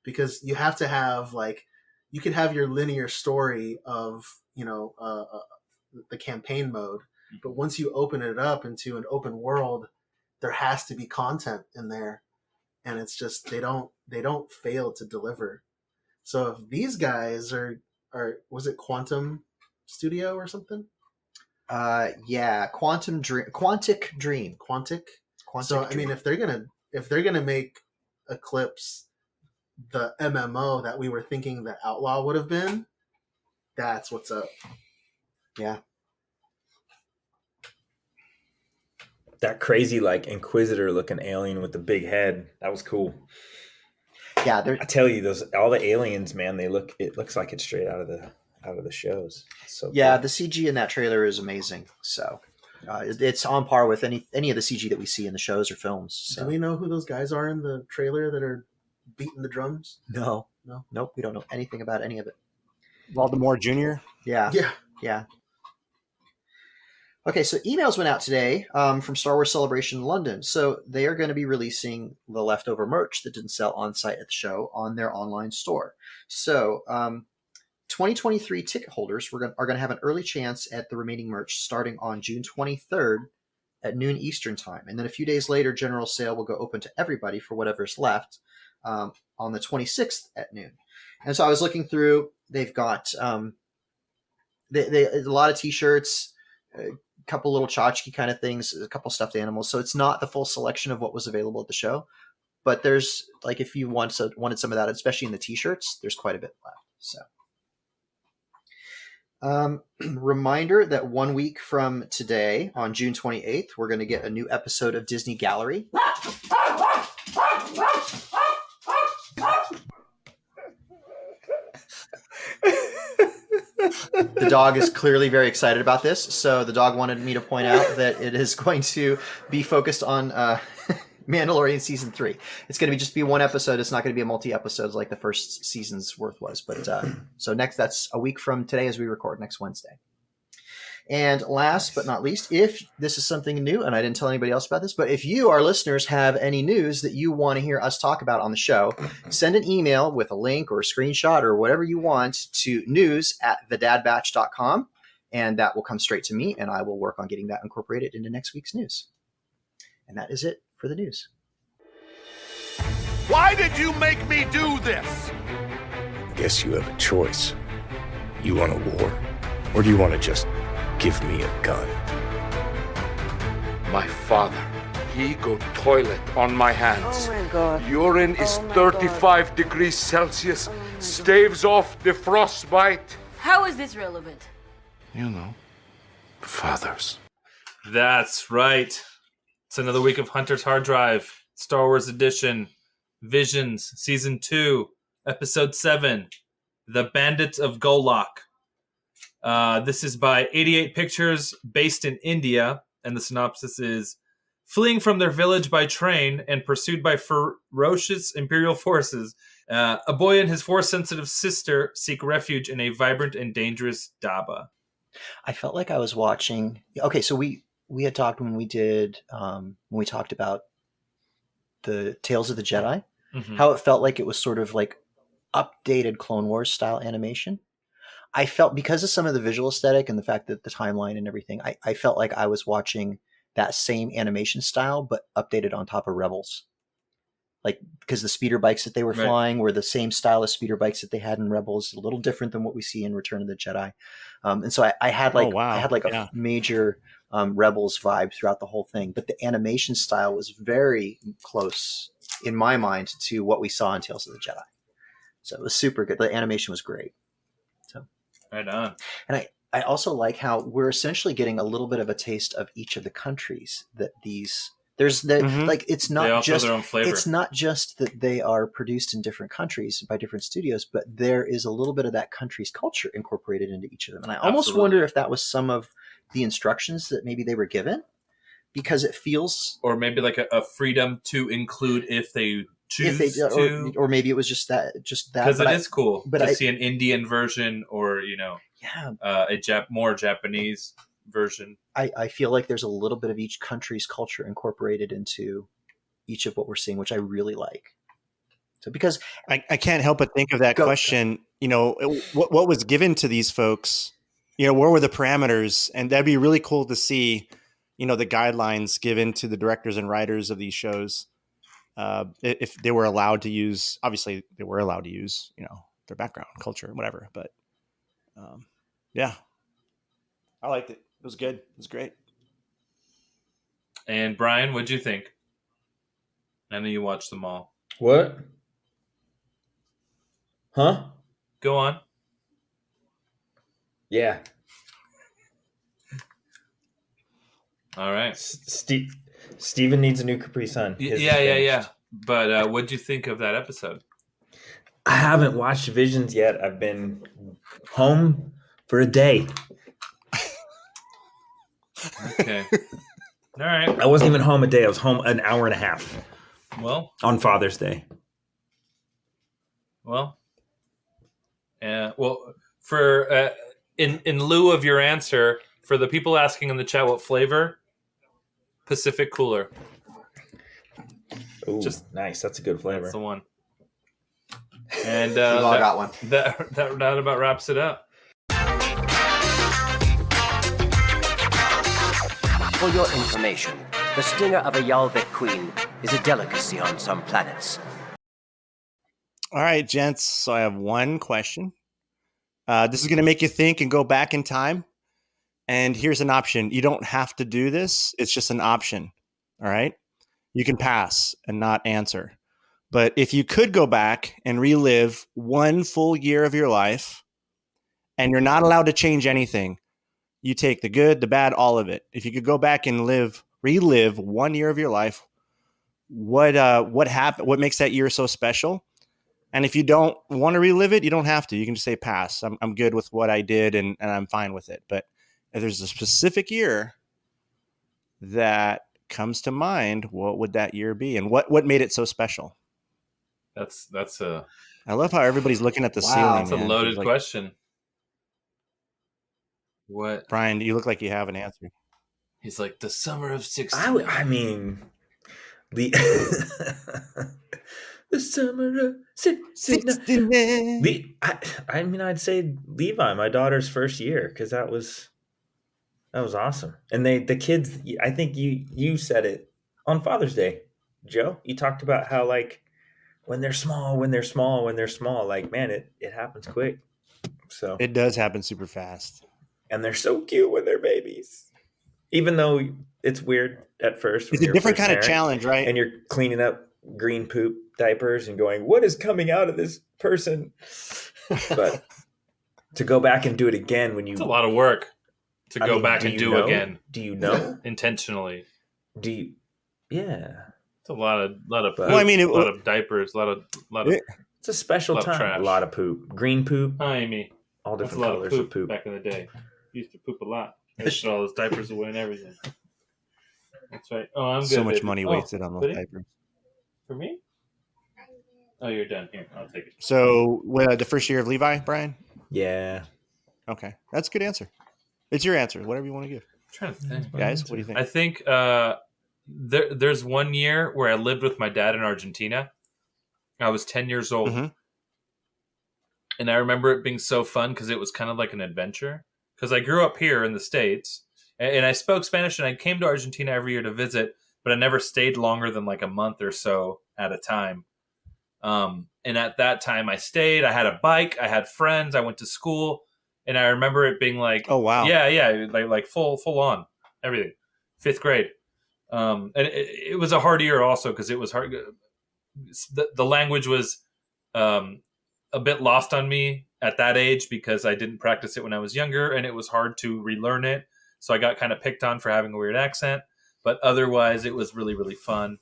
because you have to have like, you could have your linear story of the campaign mode, but once you open it up into an open world, there has to be content in there, and it's just they don't fail to deliver. So if these guys are was it Quantum Studio or something? Quantic Dream. So I mean, if they're gonna make Eclipse the MMO that we were thinking that Outlaw would have been, that's what's up. Yeah. That crazy like Inquisitor looking alien with the big head, that was cool. Yeah, I tell you, all the aliens, man, it looks like it's straight out of the shows. So cool. The CG in that trailer is amazing. So it's on par with any of the CG that we see in the shows or films. So. Do we know who those guys are in the trailer that are beating the drums? No, nope. We don't know anything about any of it. Voldemort Jr. Yeah. Okay, so emails went out today from Star Wars Celebration London. So they are going to be releasing the leftover merch that didn't sell on site at the show on their online store. So 2023 ticket holders are going to have an early chance at the remaining merch starting on June 23rd at noon Eastern time. And then a few days later, general sale will go open to everybody for whatever's left on the 26th at noon. And so I was looking through, they've got a lot of t-shirts, couple little tchotchke kind of things, a couple stuffed animals. So it's not the full selection of what was available at the show, but there's like, if you wanted some of that, especially in the t-shirts, there's quite a bit left. So reminder that 1 week from today on June 28th, we're going to get a new episode of Disney Gallery. The dog is clearly very excited about this. So the dog wanted me to point out that it is going to be focused on Mandalorian season 3. It's going to just be one episode. It's not going to be a multi-episodes like the first season's worth was. But so that's a week from today as we record, next Wednesday. And last but not least, if this is something new, and I didn't tell anybody else about this, but if you, our listeners, have any news that you want to hear us talk about on the show, send an email with a link or a screenshot or whatever you want to news@thedadbatch.com, and that will come straight to me, and I will work on getting that incorporated into next week's news. And that is it for the news. Why did you make me do this? I guess you have a choice. You want a war, or do you want to just give me a gun? My father, he go toilet on my hands. Oh my God. Urine is 35 degrees Celsius, staves off the frostbite. How is this relevant? You know, fathers. That's right. It's another week of Hunter's Hard Drive, Star Wars Edition, Visions, Season 2, Episode 7, The Bandits of Golok. This is by 88 Pictures, based in India, and the synopsis is: fleeing from their village by train and pursued by ferocious Imperial forces, a boy and his Force-sensitive sister seek refuge in a vibrant and dangerous Daba. I felt like I was watching. Okay, so we had talked when we talked about the Tales of the Jedi, how it felt like it was sort of like updated Clone Wars style animation. I felt, because of some of the visual aesthetic and the fact that the timeline and everything, I felt like I was watching that same animation style, but updated on top of Rebels. Like, because the speeder bikes that they were flying were the same style of speeder bikes that they had in Rebels, a little different than what we see in Return of the Jedi. And so I had like, a major Rebels vibe throughout the whole thing, but the animation style was very close in my mind to what we saw in Tales of the Jedi. So it was super good. The animation was great. So right on. And I also like how we're essentially getting a little bit of a taste of each of the countries that these. There's the like it's not just their own flavor. It's not just that they are produced in different countries by different studios, but there is a little bit of that country's culture incorporated into each of them. And I almost wonder if that was some of the instructions that maybe they were given, because it feels, or maybe like a freedom to include if they choose to, or maybe it was just that because it is cool but to see an Indian version, or a more Japanese version. I feel like there's a little bit of each country's culture incorporated into each of what we're seeing, which I really like. So because I can't help but think of that question, what was given to these folks, where were the parameters? And that'd be really cool to see, the guidelines given to the directors and writers of these shows. If they were allowed to use, obviously they were allowed to use, their background, culture, whatever. But yeah, I liked it. It was good. It was great. And Brian, what'd you think? I know you watched them all. What? Huh? Go on. Yeah. All right. Steven needs a new Capri Sun. Yeah. But what'd you think of that episode? I haven't watched Visions yet. I've been home for a day. Okay. All right. I wasn't even home a day. I was home an hour and a half. Well, on Father's Day. Well, for in lieu of your answer, for the people asking in the chat what flavor, Pacific Cooler. Oh, just nice. That's a good flavor. That's the one. And I got one. That about wraps it up. For your information, the stinger of a Yalvik queen is a delicacy on some planets. All right, gents. So I have one question. This is going to make you think and go back in time. And here's an option. You don't have to do this. It's just an option. All right. You can pass and not answer. But if you could go back and relive one full year of your life, and you're not allowed to change anything, you take the good, the bad, all of it. If you could go back and relive 1 year of your life, what happened? What makes that year so special? And if you don't want to relive it, you don't have to. You can just say pass. I'm good with what I did, and I'm fine with it. But if there's a specific year that comes to mind, what would that year be, and what made it so special? That's a. I love how everybody's looking at the ceiling. That's a loaded question. What? Brian, you look like you have an answer. He's like the summer of 16. I mean, the the summer of 69. I mean, I'd say Levi, my daughter's first year, because that was awesome. And the kids, I think you said it on Father's Day, Joe. You talked about how like when they're small, like man, it happens quick. So it does happen super fast, and they're so cute when they're babies. Even though it's weird at first, it's a different kind of challenge, right? And you're cleaning up green poop diapers and going, "What is coming out of this person?" But to go back and do it again when you—it's a lot of work to go back and do again. Do you know intentionally? Do you? Yeah, it's a lot of poop, well, I mean, a lot of diapers, a lot of. It's a special time. Trash. A lot of poop, green poop. Hi, Amy. All different colors of poop. Back in the day, used to poop a lot. I put all those diapers away and everything. That's right. Oh, I'm good. So much money wasted on those diapers. For me? Oh, you're done. Here, I'll take it. So, the first year of Levi, Brian? Yeah. Okay, that's a good answer. It's your answer. Whatever you want to give. I'm trying to think. Guys, what do you think? I think there's one year where I lived with my dad in Argentina. I was 10 years old. Mm-hmm. And I remember it being so fun because it was kind of like an adventure. Because I grew up here in the States, and I spoke Spanish, and I came to Argentina every year to visit, but I never stayed longer than like a month or so at a time. And at that time, I stayed. I had a bike. I had friends. I went to school, and I remember it being like, oh wow, yeah, like full on everything. 5th grade, and it was a hard year also because it was hard. The language was a bit lost on me at that age because I didn't practice it when I was younger, and it was hard to relearn it. So I got kind of picked on for having a weird accent, but otherwise it was really, really fun.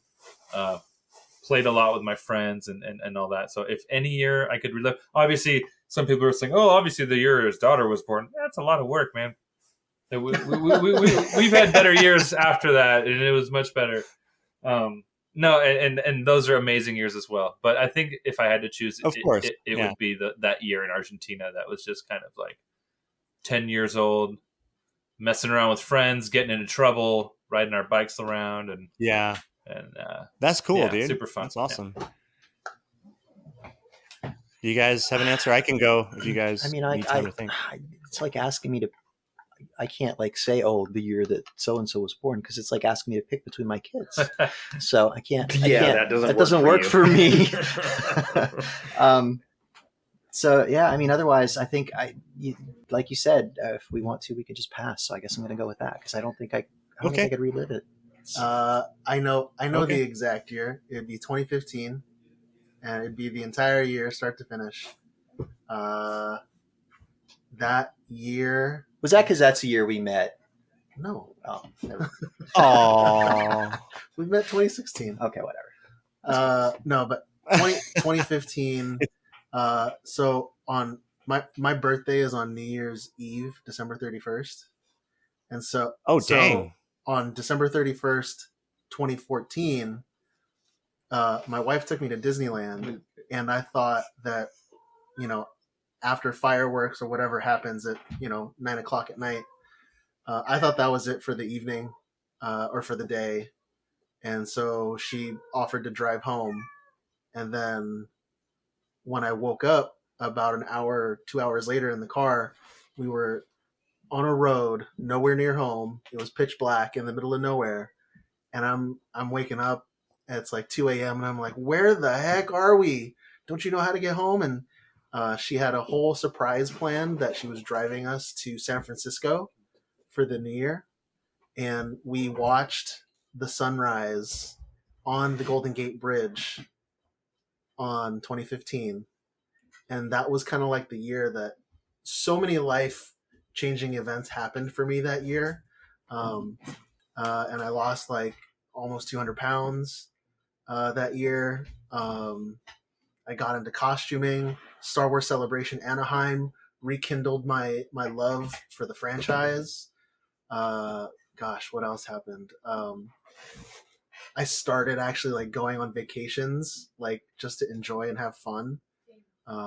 Played a lot with my friends and all that. So if any year I could relive, obviously some people are saying, oh, obviously the year his daughter was born. That's a lot of work, man. We've had better years after that, and it was much better. No, and those are amazing years as well. But I think if I had to choose, of course, it would be that year in Argentina. That was just kind of like 10 years old, messing around with friends, getting into trouble, riding our bikes around, and that's cool, dude. Super fun. That's awesome. Do you guys have an answer? I can go if you guys. I mean, need time to think. It's like asking me to. I can't like say, oh, the year that so and so was born, because it's like asking me to pick between my kids. So I can't. Yeah, that doesn't work for me. So yeah, I mean, otherwise, I think like you said, if we want to, we could just pass. So I guess I'm going to go with that because I don't think I could relive it. I know the exact year. It'd be 2015, and it'd be the entire year, start to finish. That year. Was that because that's the year we met? No. Oh, never. Aww. We met 2016. Okay, whatever. No, but 2015. So on my birthday is on New Year's Eve, December 31st. And so, dang. On December 31st, 2014, my wife took me to Disneyland, and I thought that, after fireworks or whatever happens at 9:00 at night, I thought that was it for the evening or for the day, and so she offered to drive home. And then when I woke up about an hour, 2 hours later in the car, we were on a road nowhere near home. It was pitch black in the middle of nowhere, and I'm waking up. And it's like 2 a.m. and I'm like, where the heck are we? Don't you know how to get home? And she had a whole surprise plan that she was driving us to San Francisco for the New Year. And we watched the sunrise on the Golden Gate Bridge on 2015. And that was kind of like the year that so many life-changing events happened for me that year. And I lost like almost 200 pounds that year. I got into costuming. Star Wars Celebration Anaheim rekindled my love for the franchise. Gosh, what else happened? I started actually like going on vacations, like just to enjoy and have fun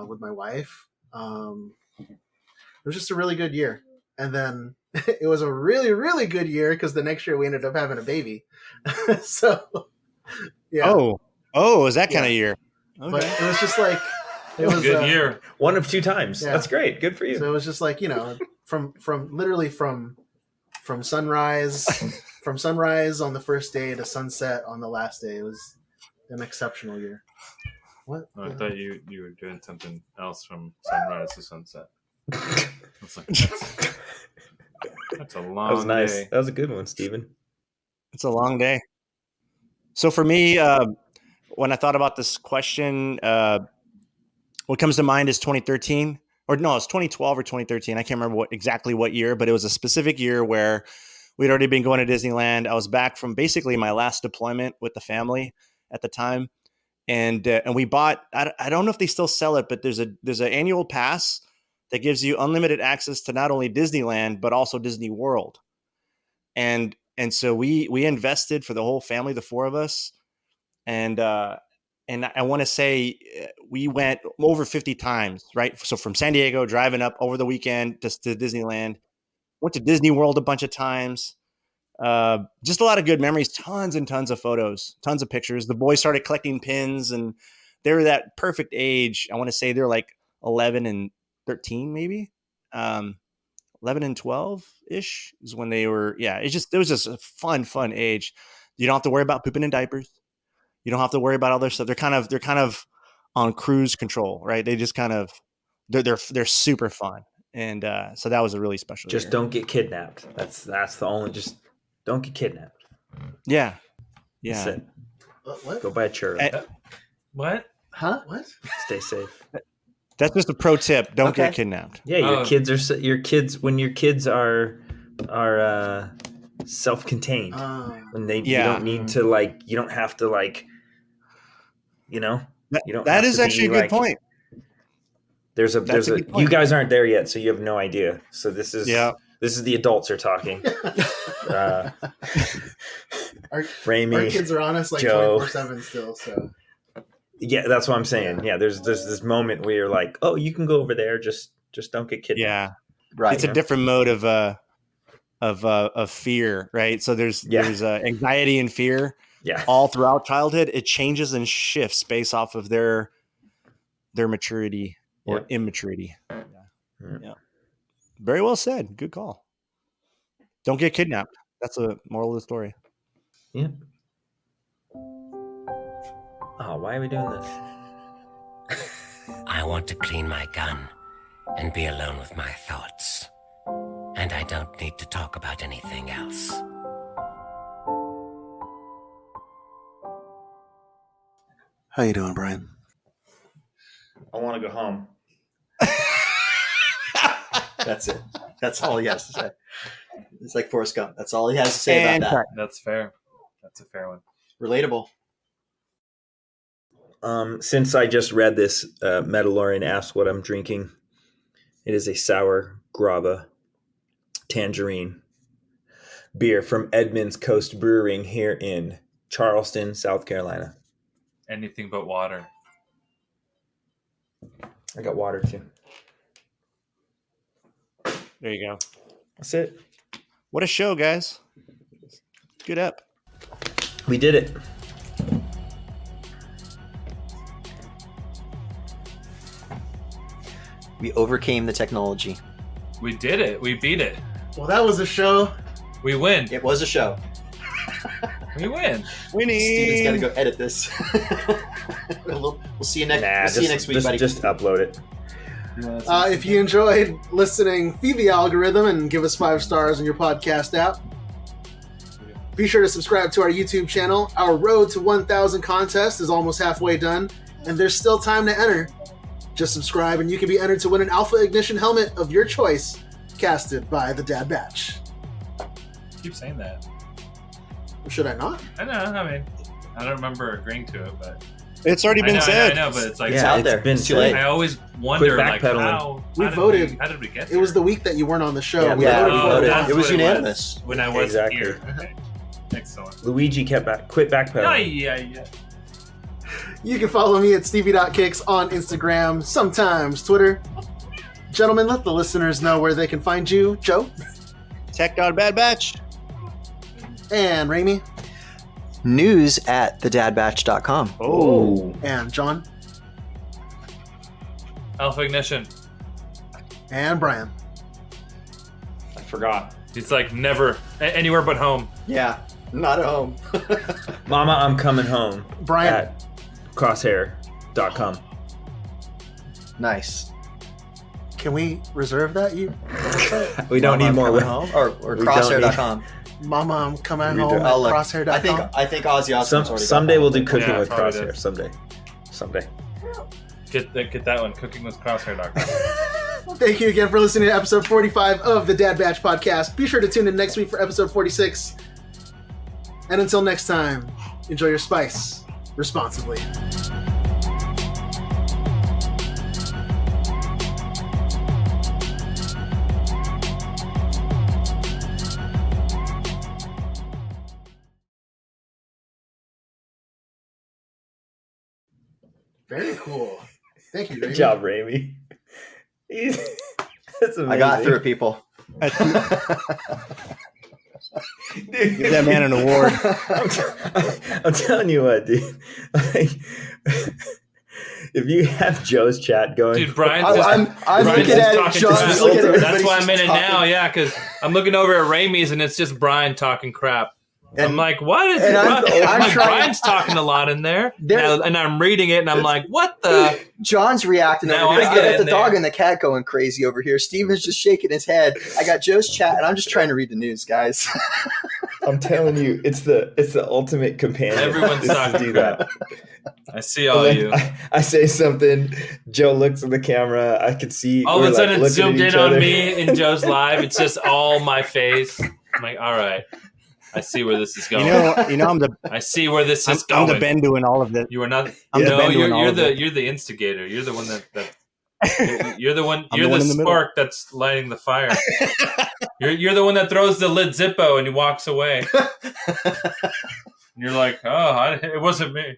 with my wife. It was just a really good year. and then it was a really, really good year because the next year we ended up having a baby. So, yeah. Oh, is that kind of year? Okay. But it was just like it was a good year. One of two times. Yeah. That's great. Good for you. So it was just like, you know, from literally from sunrise on the first day to sunset on the last day. It was an exceptional year. What? I thought you were doing something else from sunrise to sunset. That's a long That was nice. day. That was a good one, Steven. It's a long day. So for me, when I thought about this question, what comes to mind is 2013. Or no, it's 2012 or 2013. I can't remember exactly what year, but it was a specific year where we'd already been going to Disneyland. I was back from basically my last deployment with the family at the time. And we bought, I don't know if they still sell it, but there's an annual pass that gives you unlimited access to not only Disneyland, but also Disney World. And so we invested for the whole family, the four of us. And I want to say we went over 50 times, right? So from San Diego, driving up over the weekend just to Disneyland, went to Disney World a bunch of times. Just a lot of good memories, tons and tons of photos, tons of pictures. The boys started collecting pins and they were that perfect age. I want to say they're like 11 and 13, maybe 11 and 12 ish is when they were. Yeah. It was just a fun age. You don't have to worry about pooping in diapers. You don't have to worry about all their stuff. They're kind of on cruise control, right? They just kind of, they're super fun. And so that was a really special Just year. don't get kidnapped. That's the only, just don't get kidnapped. Yeah. That's it. What? Go buy a churro. What? Huh? What? Stay safe. That's just a pro tip. Don't get kidnapped. Yeah, your kids when your kids are self-contained. When you don't need to you don't have to you don't that have is to actually be a good point. There's a good point. you guys aren't there yet, so you have no idea. So this is the adults are talking. Raimi, our kids are on us Joe. 24/7 still. So yeah, that's what I'm saying. Yeah, there's this moment where you're like, oh, you can go over there, just don't get kidnapped. Yeah, Right. It's a different mode of fear, right? So there's anxiety and fear. Yeah, all throughout childhood, it changes and shifts based off of their maturity or immaturity. Yeah. Very well said. Good call. Don't get kidnapped. That's a moral of the story. Yeah. Oh, why are we doing this? I want to clean my gun and be alone with my thoughts. And I don't need to talk about anything else. how you doing, Brian? I want to go home. That's it. That's all he has to say. It's like Forrest Gump. That's all he has to say about that. That's fair. That's a fair one. Relatable. Since I just read this, Metalorian asked what I'm drinking. It is a sour guava tangerine beer from Edmonds Coast Brewing here in Charleston, South Carolina. Anything but water. I got water too. There you go. That's it. What a show, guys. Good up. We did it. We overcame the technology. We did it. We beat it. Well, that was a show. We win. It was a show. We win. Winning. Steven's got to go edit this. We'll see you next. See you next week, buddy. Just upload it. If you enjoyed listening, feed the algorithm and give us 5 stars on your podcast app. Be sure to subscribe to our YouTube channel. Our road to 1,000 contest is almost halfway done, and there's still time to enter. Just subscribe and you can be entered to win an Alpha Ignition helmet of your choice, casted by the Dad Batch. Keep saying that. Should I not? I know. I mean, I don't remember agreeing to it, but it's already been said. I know, but it's like it's out there. Been it's too late. I always wonder, like, how voted. How did we get there? It was the week that you weren't on the show. Yeah, we voted. It was unanimous. When I wasn't Exactly. here. Okay. Excellent. Luigi quit backpedaling. Yeah. You can follow me at stevie.kicks on Instagram, sometimes Twitter. Gentlemen, let the listeners know where they can find you. Joe? Tech.badbatch. And Raimi? News at thedadbatch.com. Oh. And John? Alpha Ignition. And Brian? I forgot. It's like never anywhere but home. Yeah, not at home. Mama, I'm coming home. Brian? At crosshair.com. Nice. Can we reserve that? We don't need more. Home? Or crosshair.com. Mama, I'm coming We home don't. at I'll look. crosshair.com. I think Ozzy Osbourne's already Someday got we'll that. do cooking Yeah, with probably Crosshair. does. Someday. Get that one. Cooking with Crosshair.com. Thank you again for listening to episode 45 of the Dad Batch podcast. Be sure to tune in next week for episode 46. And until next time, enjoy your spice responsibly. Very cool. Thank you, Good Raimi. job, Raimi. That's amazing. I got through it, people. Give that man an award. I'm telling you what, dude. Like, if you have Joe's chat going, Dude, Brian's I'm Brian's looking just at it. talking John's crap. looking at it. That's why I'm in it Everybody's now, talking. yeah, because I'm looking over at Raimi's and it's just Brian talking crap. And- I'm like, what is and it? I'm Like, trying- Brian's talking a lot in there. There- And I'm reading it and I'm like, what the? John's reacting Now over here. I I get got in the dog there. and the cat going crazy over here. Steven's just shaking his head. I got Joe's chat, and I'm just trying to read the news, guys. I'm telling you, it's the ultimate companion. Everyone's is to talking do that. I see all And you. then I say something. Joe looks at the camera. I could see. All we're, of a sudden, like, it's looking zoomed at each in on other. me in Joe's live. It's just all my face. I'm like, all right, I see where this is going. I'm the I see where this is I'm going. the Ben doing all of this. You are not. I'm the No, Ben doing all you're of the it. you're the instigator. You're the one that you're the one. I'm You're the one the in the middle. spark that's lighting the fire. You're the one that throws the lid Zippo and he walks away. And you're like, oh, it wasn't me.